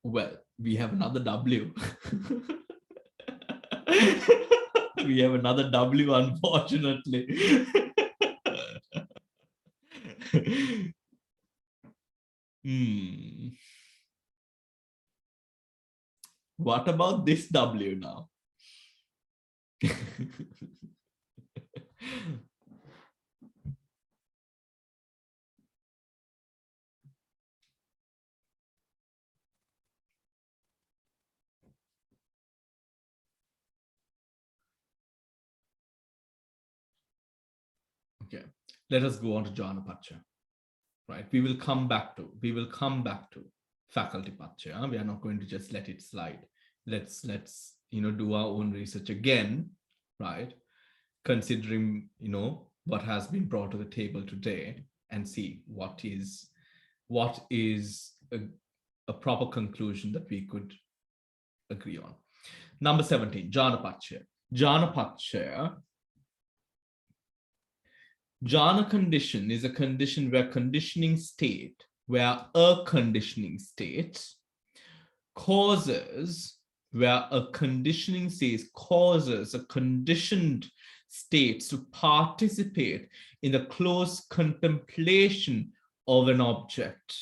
Well, we have another W. We have another W, unfortunately. What about this W now? Okay, let us go on to Jhana Pacha. Right, we will come back to faculty Pacha. We are not going to just let it slide. Let's do our own research again, right? Considering what has been brought to the table today, and see what is a proper conclusion that we could agree on. Number 17, Jhana Pacha. Jhana Pacha. Jhana condition is a condition where a conditioning state causes a conditioned state to participate in the close contemplation of an object.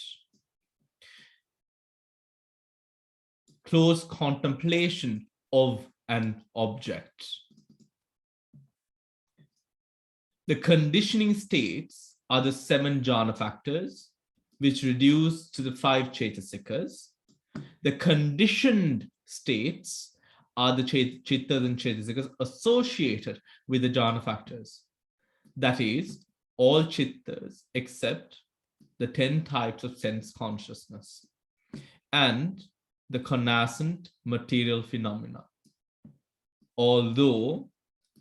Close contemplation of an object. The conditioning states are the 7 jhana factors, which reduce to the 5 cetasikas. The conditioned states are the chittas and cetasikas associated with the jhana factors. That is, all chittas except the 10 types of sense consciousness and the connascent material phenomena. Although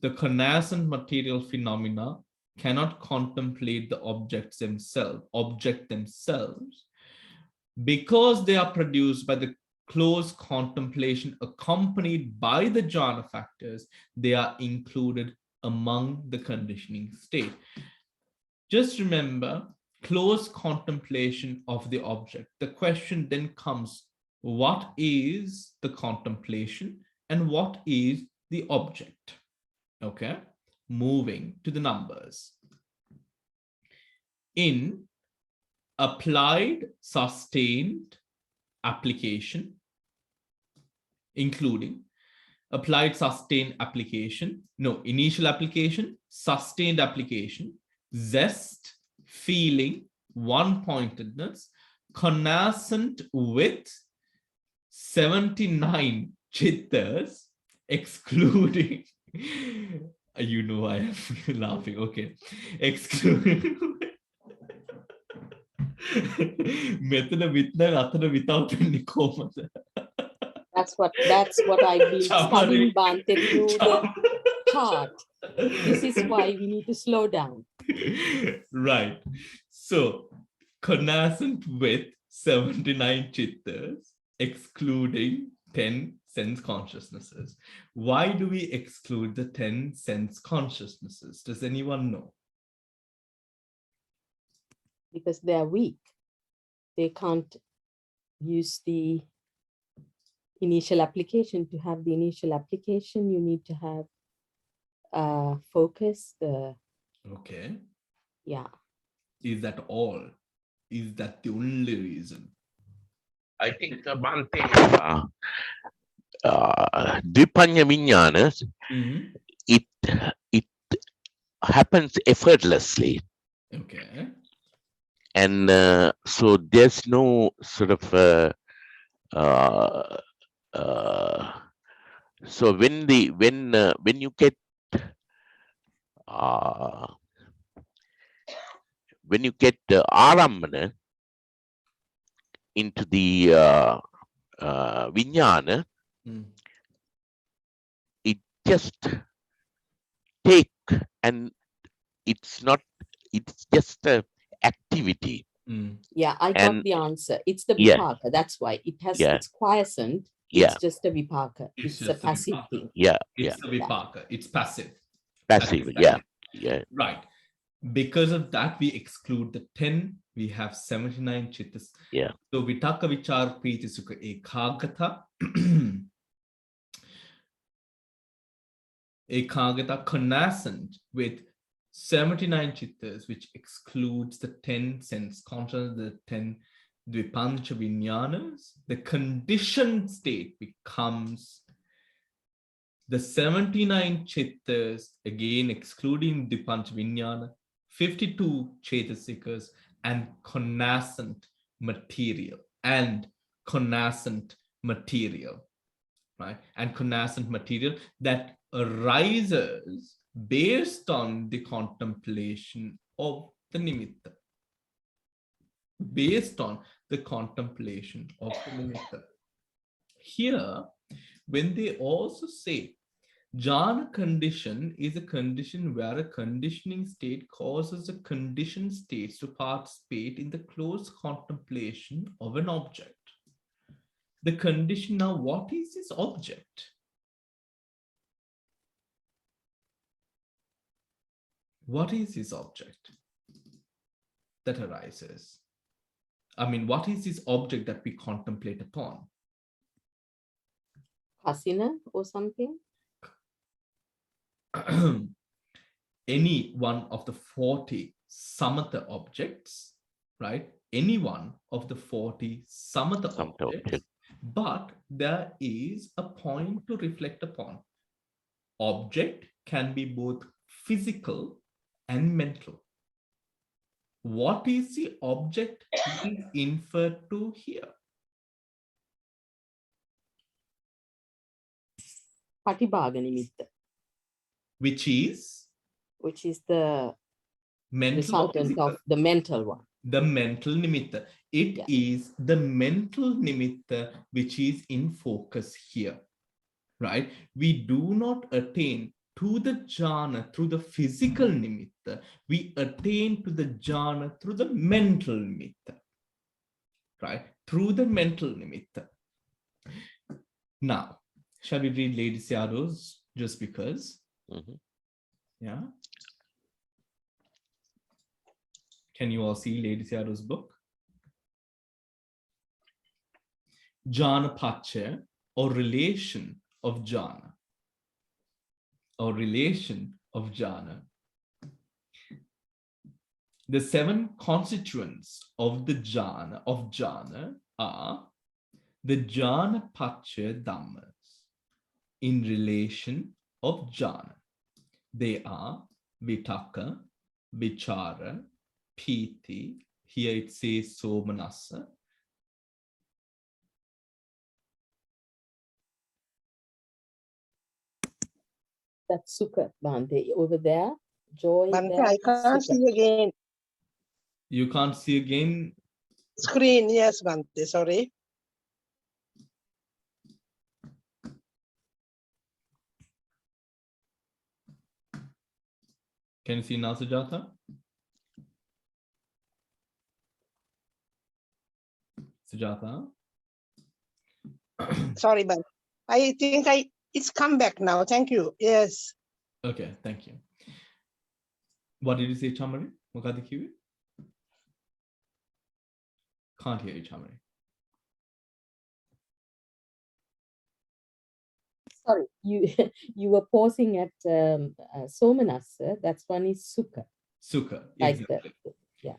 the connascent material phenomena cannot contemplate the object themselves, because they are produced by the close contemplation accompanied by the jhana factors, they are included among the conditioning state. Just remember, close contemplation of the object. The question then comes, what is the contemplation and what is the object? Okay, moving to the numbers. In applied sustained application, including applied sustained application, initial application, sustained application, zest, feeling, one-pointedness, connascent with 79 chittas, excluding, I am laughing, okay, excluding, That's what I've been studying, Bhante, through the chart. This is why we need to slow down. Right. So, connascent with 79 chittas, excluding 10 sense consciousnesses. Why do we exclude the 10 sense consciousnesses? Does anyone know? Because they are weak. They can't use the initial application. To have the initial application, you need to have focus. Okay. Yeah. Is that all? Is that the only reason? I think Bhante, Dvipanya Vijnana, it happens effortlessly. Okay. And so there's no sort of uh, uh, so when you get Arambana into the Vijnana, it just take, and it's just a activity. Yeah, I got And the answer. It's the yeah, vipaka. That's why it has. yeah, It's quiescent. yeah, It's just a vipaka. It's a just a passive vipaka. thing. yeah, It's a vipaka. It's passive. passive. Yeah, yeah. Right. Because of that, we exclude the 10. We have 79 chittas. Yeah. So vitaka, vichar, priti, sukha, ekagata. Ekagata connascent with 79 chittas, which excludes the 10 sense consciousness, the 10 dvipancha vinyanas. The conditioned state becomes the 79 chittas, again excluding dvipancha vinyana, 52 chetasikas, and connascent material. Right? And connascent material that arises based on the contemplation of the nimitta. Based on the contemplation of the nimitta. Here, when they also say jhana condition is a condition where a conditioning state causes a conditioned state to participate in the close contemplation of an object. The condition now, what is this object? What is this object that arises? I mean, what is this object that we contemplate upon? Hasina or something? Any one of the 40 samatha objects, right? Any one of the 40 samatha objects, but there is a point to reflect upon. Object can be both physical and mental. What is the object being inferred to here? Patibhaga nimitta. Which is the mental resultant of the mental one. The mental nimitta. It is the mental nimitta which is in focus here, right? We do not attain to the jhana through the physical nimitta. We attain to the jhana through the mental nimitta, right? Through the mental nimitta. Now, shall we read Lady Sayadaw's just because? Yeah. Can you all see Lady Sayadaw's book? Jhana pacha, or relation of jhana. Or relation of jhana. The 7 constituents of the jhana are the jhana pacha dhammas in relation of jhana. They are vitaka, vichara, piti, here it says somanassa. That's sukha, Bhante. Over there, joy. Bhante, there, I can't see again. You can't see again? Screen, yes, Bhante, sorry. Can you see now, Sujata? Sujata? Sorry, Bhante. I think it's come back now. Thank you. Yes. Okay, thank you. What did you say, Chamari? Mogadi kiwi? Can't hear you, Chamari. Sorry, you were pausing at somanassa. That's one is sukha. Sukha, Like exactly. Yeah.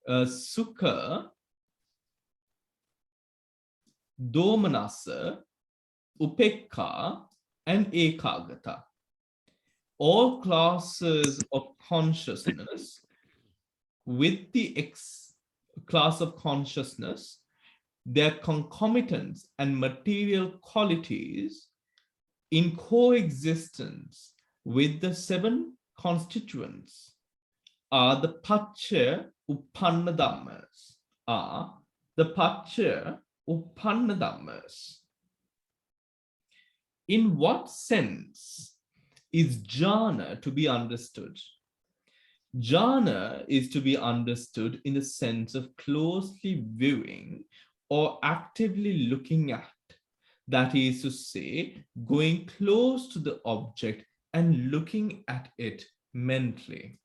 Sukha, domanassa, upekka, and ekagata. All classes of consciousness with the class of consciousness their concomitants and material qualities in coexistence with the 7 constituents are the Paccaya Uppanna Dhammas. In what sense is jhana to be understood? Jhana is to be understood in the sense of closely viewing or actively looking at. That is to say, going close to the object and looking at it mentally.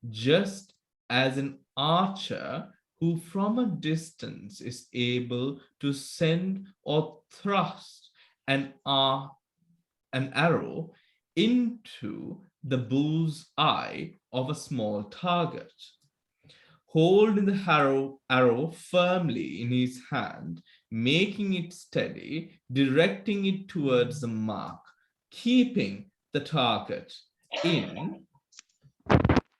Just as an archer who from a distance is able to send or thrust an arrow into the bull's eye of a small target, holding the arrow firmly in his hand, making it steady, directing it towards the mark, keeping the target in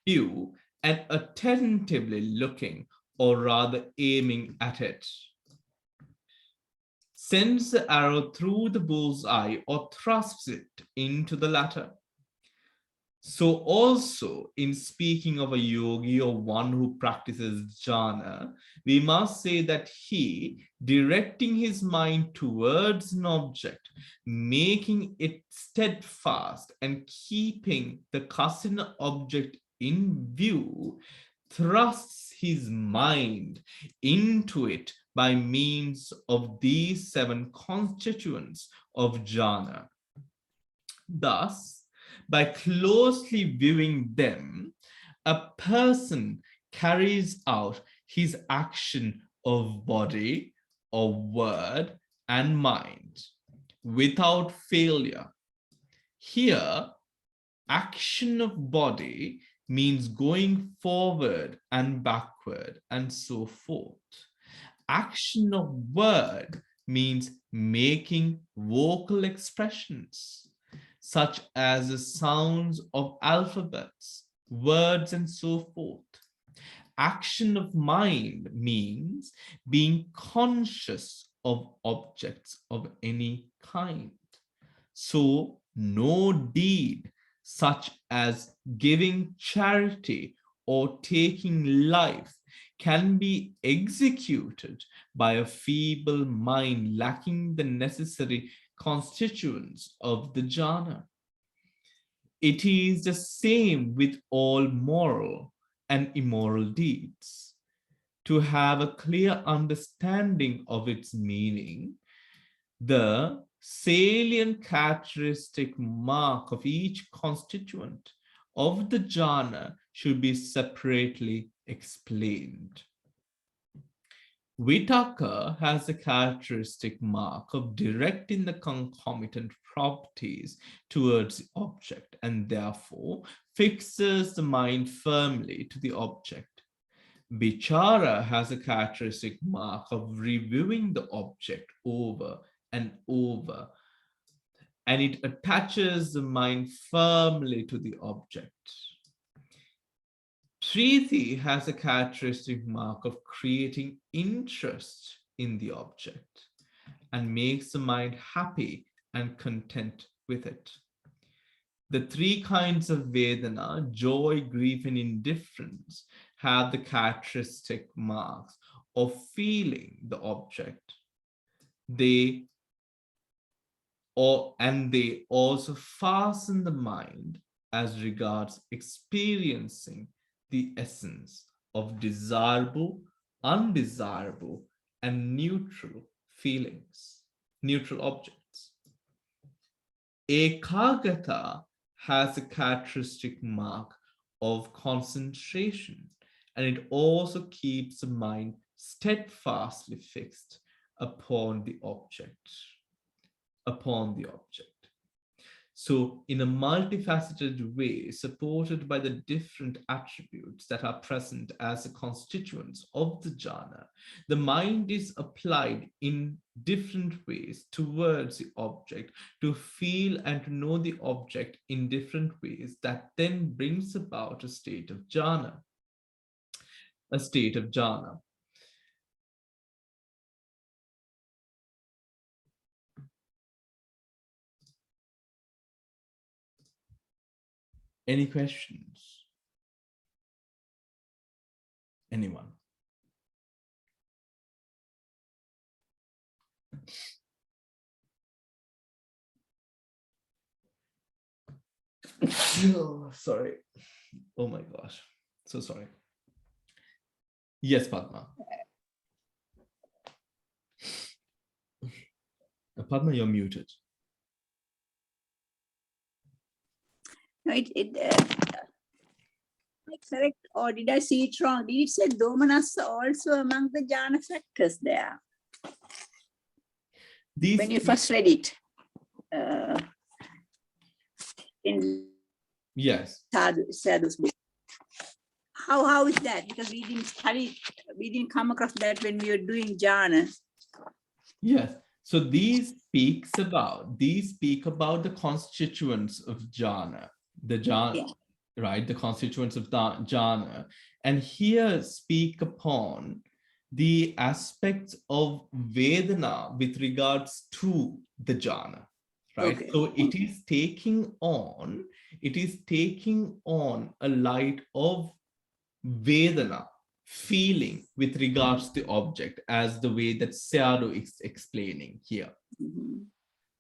view and attentively looking, or rather aiming at it, sends the arrow through the bull's eye or thrusts it into the latter. So also in speaking of a yogi or one who practices jhana, we must say that he, directing his mind towards an object, making it steadfast and keeping the kasina object in view, thrusts his mind into it by means of these 7 constituents of jhana. Thus, by closely viewing them, a person carries out his action of body, of word, and mind without failure. Here, action of body means going forward and backward and so forth. Action of word means making vocal expressions, such as the sounds of alphabets, words, and so forth. Action of mind means being conscious of objects of any kind. So no deed such as giving charity or taking life can be executed by a feeble mind lacking the necessary constituents of the jhana. It is the same with all moral and immoral deeds. To have a clear understanding of its meaning, the salient characteristic mark of each constituent of the jhana should be separately explained. Vitakka has the characteristic mark of directing the concomitant properties towards the object and therefore fixes the mind firmly to the object. Vichara has a characteristic mark of reviewing the object over and over, and it attaches the mind firmly to the object. Priti has a characteristic mark of creating interest in the object and makes the mind happy and content with it. The 3 kinds of Vedana, joy, grief, and indifference, have the characteristic marks of feeling the object. They also fasten the mind as regards experiencing the essence of desirable, undesirable, and neutral feelings, neutral objects. Ekagata has a characteristic mark of concentration, and it also keeps the mind steadfastly fixed upon the object. So in a multifaceted way, supported by the different attributes that are present as the constituents of the jhana, the mind is applied in different ways towards the object to feel and to know the object in different ways that then brings about a state of jhana. Any questions? Anyone? Oh, sorry. Oh my gosh. So sorry. Yes, Padma. Padma, you're muted. No, correct, or did I see it wrong? Did it say Domanassa also among the jhana factors there? These When you first read it. In yes. Sadhu's book. How is that? Because we didn't study, we didn't come across that when we were doing jhana. Yes. So these speak about the constituents of jhana, the jhana, Yeah. right? The constituents of jhana, and here speak upon the aspects of Vedana with regards to the jhana, right? Okay. So it is taking on a light of Vedana, feeling with regards to the object, as the way that Sayadaw is explaining here,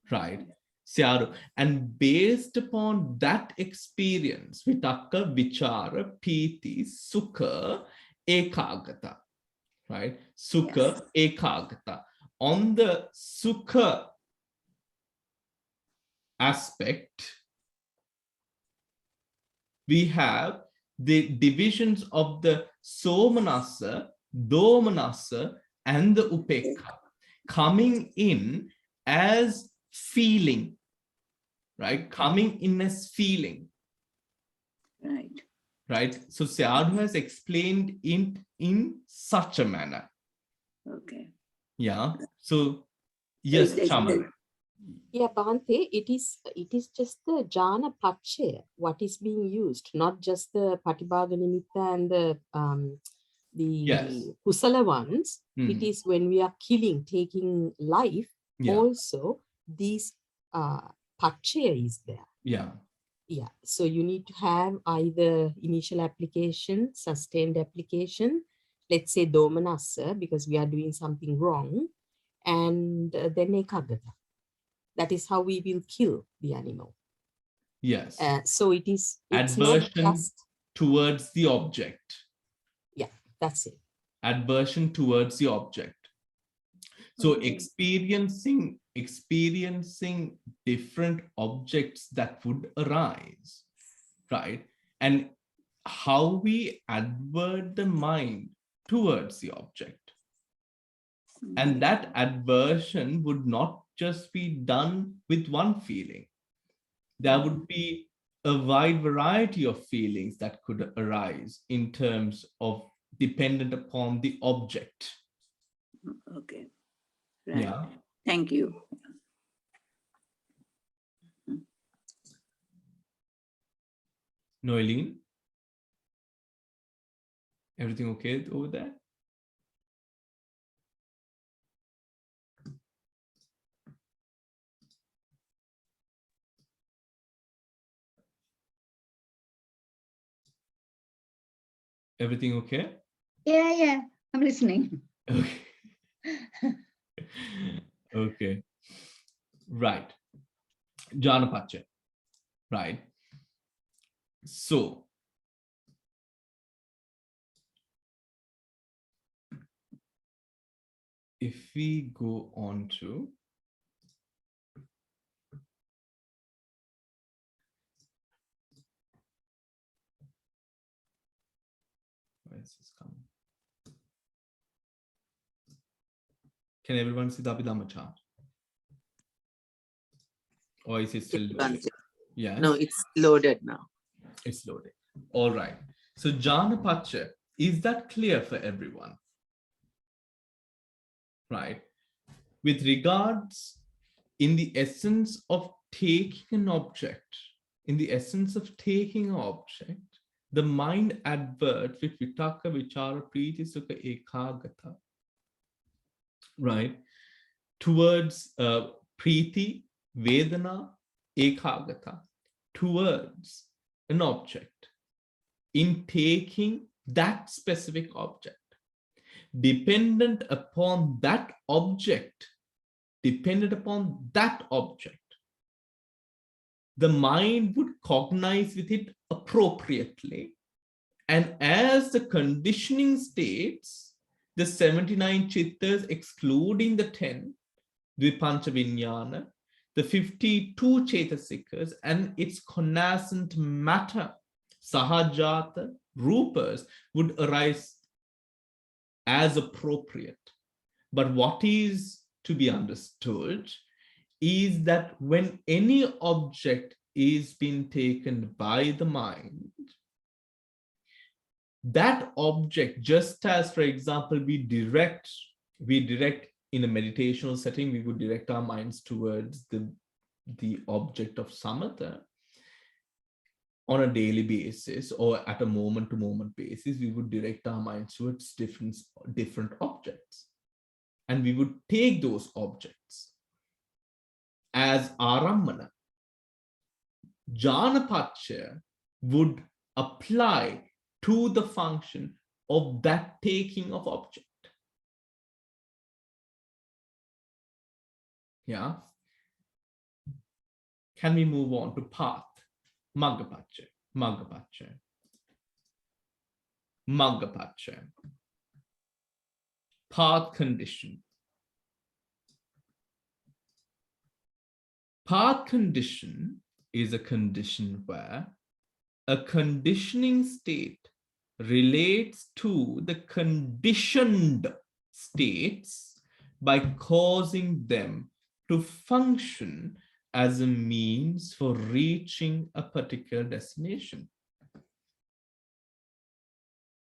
right? Sayadaw, and based upon that experience, Vitakka, Vichara, Piti, Sukha, Ekagata, right? Sukha, Ekagata. On the Sukha aspect, we have the divisions of the Somanassa, Domanassa, and the Upekha coming in as feeling, right? Coming in as feeling, Right. right? So Sayadaw has explained in such a manner. Okay. Yeah. So yes, Chaman. Yeah, Bhante, it is just the jhana pachya, what is being used, not just the patibhaga nimitta and Yes. the kusala ones. It Mhm. is when we are killing, taking life, Yeah. also these pachya is there. Yeah. Yeah, so you need to have either initial application, sustained application, let's say domanassa, because we are doing something wrong, and then ekagata. That is how we will kill the animal. Yes. So it's Adversion not just, towards the object. yeah, that's it. Adversion towards the object. So Okay. experiencing different objects that would arise, right? And how we advert the mind towards the object. And that adversion would not just be done with one feeling. There would be a wide variety of feelings that could arise in terms of dependent upon the object. Okay. Right. Yeah. Thank you. Noeline? Everything okay over there? Everything okay? Yeah, I'm listening. Okay. Okay. Right. Janapacha. Right. So if we go on to where is this coming? Can everyone see the Abhidhamma chart? Or is it still loaded? Yes. No, it's loaded now. It's loaded. All right. So Janapacha, is that clear for everyone? Right. With regards in the essence of taking an object, the mind adverts with Vitakka, Vichara, Priti, Sukha, Ekagata, right? Towards Priti, Vedana, Ekagata, towards an object, in taking that specific object, dependent upon that object, the mind would cognize with it appropriately. And as the conditioning states, the 79 chittas, excluding the 10, Dvipancha Vinyana, the 52 Chetasikas, and its connascent matter, Sahajata, Rupas, would arise as appropriate. But what is to be understood is that when any object is being taken by the mind, that object, just as, for example, we direct in a meditational setting, we would direct our minds towards the object of samatha. On a daily basis or at a moment-to-moment basis, we would direct our minds towards different objects. And we would take those objects as arammana. Jnana-paccaya would apply to the function of that taking of object. Yeah. Can we move on to path? Magga-paccaya. Path condition. Path condition is a condition where a conditioning state relates to the conditioned states by causing them to function as a means for reaching a particular destination.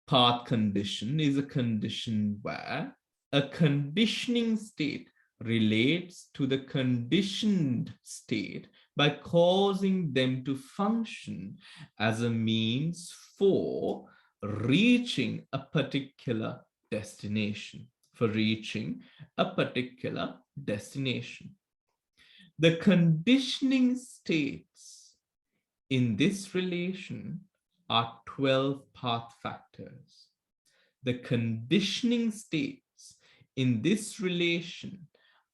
Path condition is a condition where a conditioning state relates to the conditioned state by causing them to function as a means for reaching a particular destination. The conditioning states in this relation are 12 path factors. The conditioning states in this relation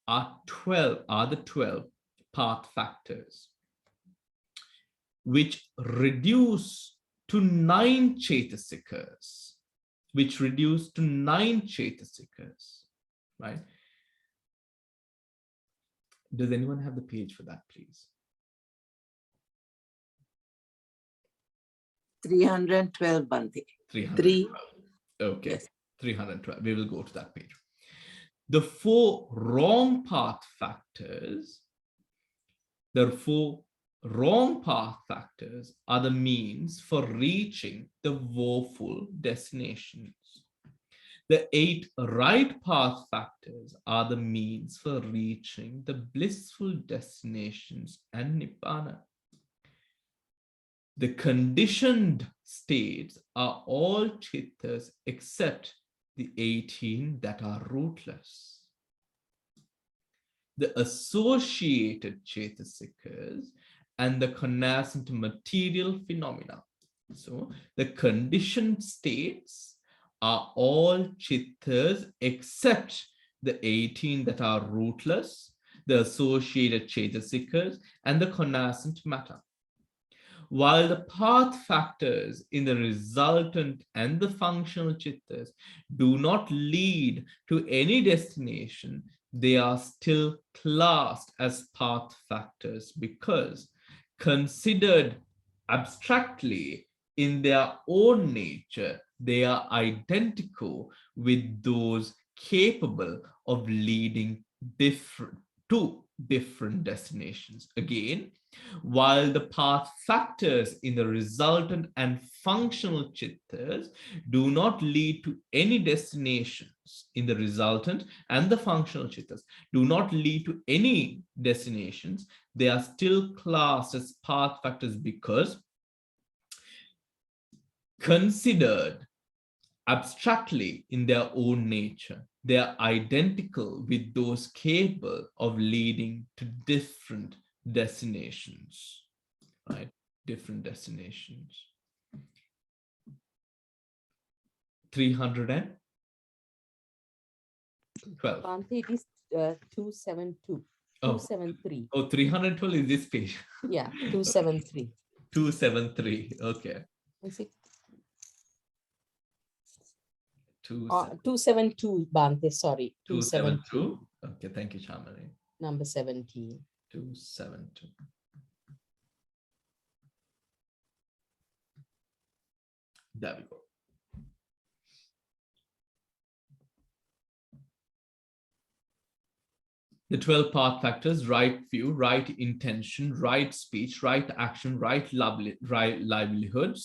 are the 12 path factors, which reduce to 9 Chetasikas, right? Does anyone have the page for that, please? 312, Bhante. 312. Okay, Yes. 312. We will go to that page. The 4 wrong path factors, are the means for reaching the woeful destinations. The 8 right path factors are the means for reaching the blissful destinations and Nibbana. The conditioned states are all chittas except the 18 that are rootless. The associated chetasikas and the connascent material phenomena. So the conditioned states are all chittas except the 18 that are rootless, the associated chetasikas, and the connascent matter. While the path factors in the resultant and the functional chittas do not lead to any destination, they are still classed as path factors because, considered abstractly in their own nature, they are identical with those capable of leading to different destinations. Again, while the path factors in the resultant and functional chittas do not lead to any destinations in the resultant and the functional chittas do not lead to any destinations, they are still classed as path factors because, considered abstractly in their own nature, they are identical with those capable of leading to different destinations, right? different destinations. 312. Bhante, it is 272. Oh. 273. Oh, 312 is this page. Yeah, 273. 273. Okay. Is it? 272. 272, Bhante, sorry. 272. Okay, thank you, Chamali. Number 17. 272. There we go. The 12 path factors: right view, right intention, right speech, right action, right livelihood,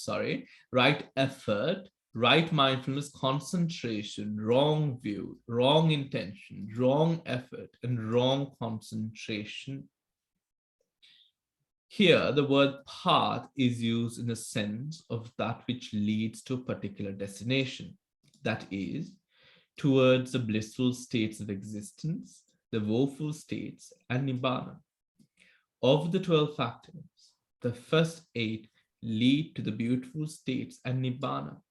right effort, right mindfulness, concentration, wrong view, wrong intention, wrong effort, and wrong concentration. Here, the word path is used in the sense of that which leads to a particular destination, that is, towards the blissful states of existence, the woeful states, and Nibbana. Of the 12 factors, the first 8 lead to the beautiful states and Nibbana.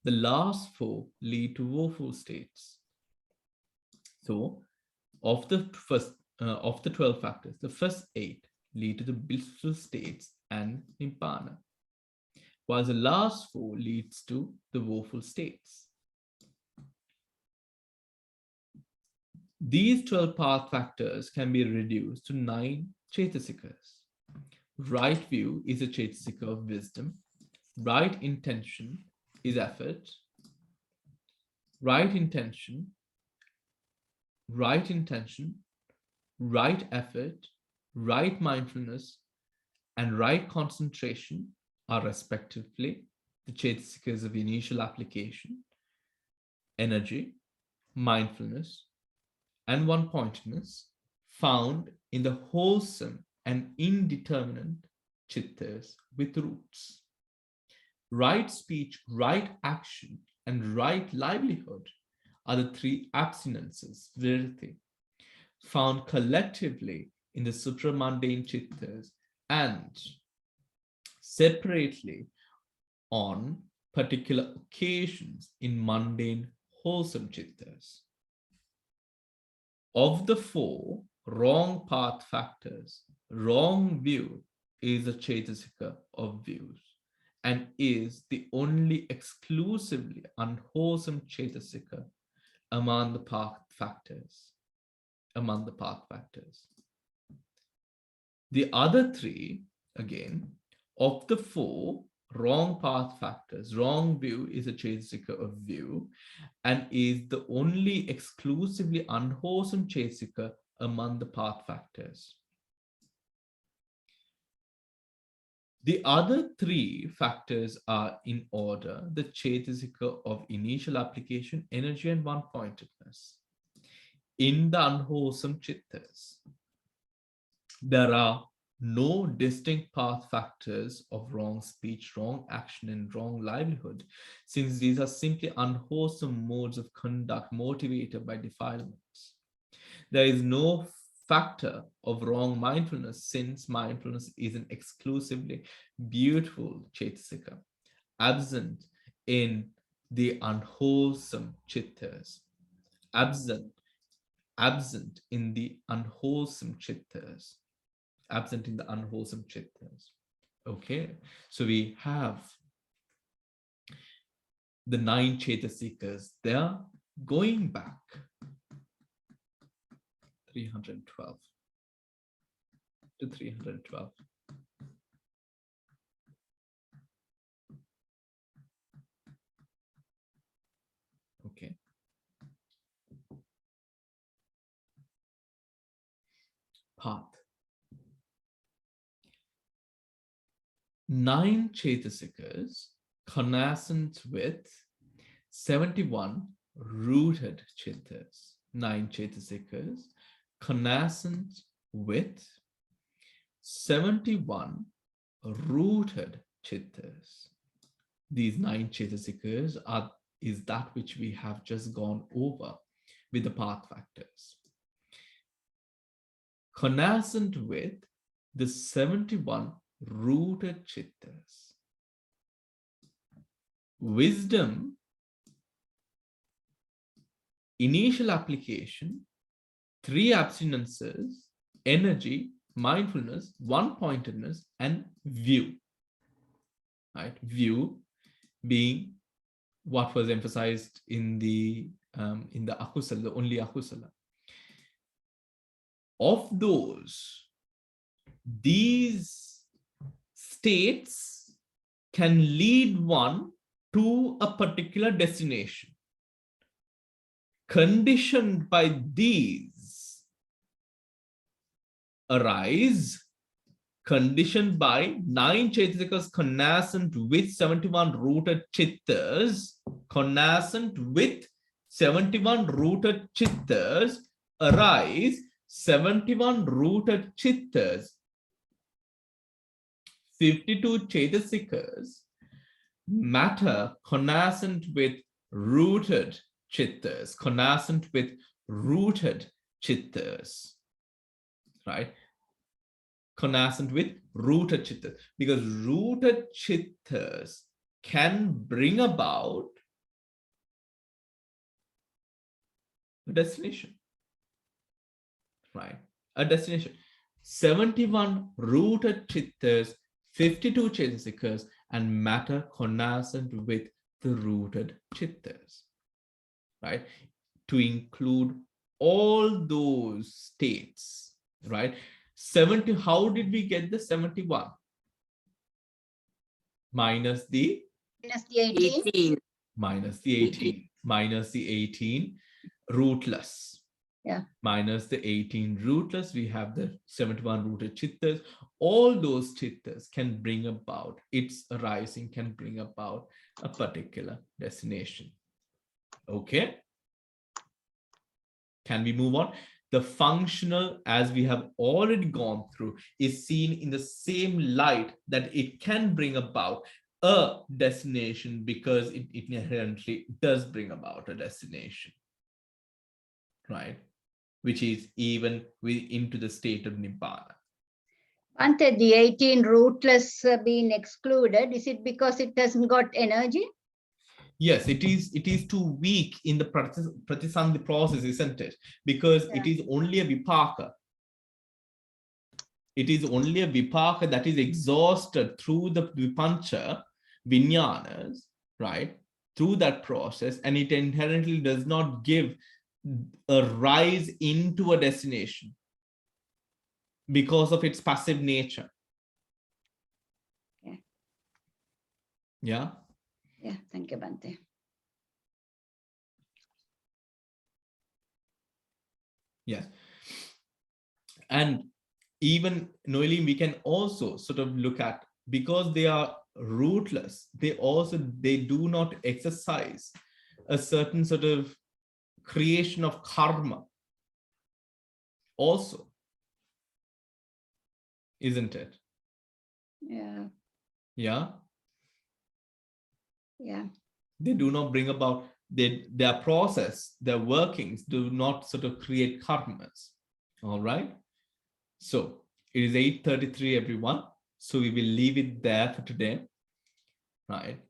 The last 4 lead to woeful states. So, of the 12 factors, the first 8 lead to the blissful states and Nibbana, while the last 4 leads to the woeful states. These 12 path factors can be reduced to 9 Chaitasikas. Right view is a Chaitasika of wisdom. Right intention is effort. Right intention, right effort, right mindfulness, and right concentration are respectively the Chaitasikas of initial application, energy, mindfulness, and one-pointedness found in the wholesome and indeterminate chittas with roots. Right speech, right action, and right livelihood are the 3 abstinences, virti, found collectively in the supramundane chittas and separately on particular occasions in mundane wholesome chittas. Of the 4 wrong path factors, wrong view is a Chaitasika of views and is the only exclusively unwholesome Chaitasika among the path factors. The other 3, again, of the 4 wrong path factors, wrong view is a Chaitasika of view and is the only exclusively unwholesome Chaitasika among the path factors. The other 3 factors are in order: the Chaitasika of initial application, energy, and one-pointedness. In the unwholesome chittas, there are no distinct path factors of wrong speech, wrong action, and wrong livelihood, since these are simply unwholesome modes of conduct motivated by defilements. There is no factor of wrong mindfulness, since mindfulness is an exclusively beautiful Chaitasika, absent in the unwholesome chittas, absent in the unwholesome chittas. Okay, so we have the 9 Chaitasikas. They are going back 312 to 312. Okay. Path. 9 Chaitasikas connascent with 71 rooted chittas. 9 Chaitasikas connascent with 71 rooted chittas. These 9 Chaitasikas is that which we have just gone over with the path factors. Connascent with the 71 rooted chittas. Wisdom, initial application, 3 abstinences, energy, mindfulness, one-pointedness, and view. Right? View being what was emphasized in the akusala, the only akusala. Of those, these states can lead one to a particular destination. Conditioned by these arise, conditioned by 9 Chaitasikas connascent with 71 rooted chittas, connascent with 71 rooted chittas arise, 71 rooted chittas, 52 Chaitasikas matter connascent with rooted chittas, connascent with rooted chittas, right? Connascent with rooted chittas, because rooted chittas can bring about a destination, right? A destination. 71 rooted chittas, 52 chaitasikas, and matter connascent with the rooted chittas, right? To include all those states, right? 70, how did we get the 71? Minus the 18. minus the 18, minus the 18 rootless. Yeah. Minus the 18 rootless, we have the 71 rooted chittas. All those chittas can bring about, its arising can bring about a particular destination. Okay. Can we move on? The functional, as we have already gone through, is seen in the same light that it can bring about a destination because it inherently does bring about a destination, right? Which is even into the state of Nibbana. Aren't the 18 rootless being excluded? Is it because it hasn't got energy? Yes, it is too weak in the pratisandhi process, isn't it? Because it is only a vipaka. It is only a vipaka that is exhausted through the vipancha vinyanas, right? Through that process, and it inherently does not give a rise into a destination because of its passive nature. Yeah. Yeah. Yeah, thank you, Bhante. Yes. And even Noeli, we can also sort of look at, because they are rootless, they do not exercise a certain sort of creation of karma also, isn't it? Yeah. Yeah. Yeah. They do not bring about, their process, their workings do not sort of create karmas. All right. So it is 8:33, everyone. So we will leave it there for today, right?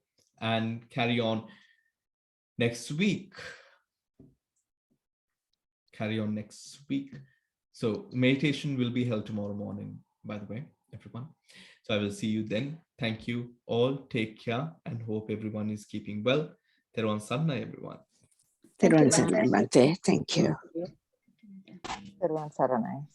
And carry on next week. Carry on next week. So meditation will be held tomorrow morning, by the way, everyone. So I will see you then. Thank you all. Take care and hope everyone is keeping well. Teruvan Saranai, everyone. Teruvan Saranai, Bhante. Thank you. Teruvan Saranai.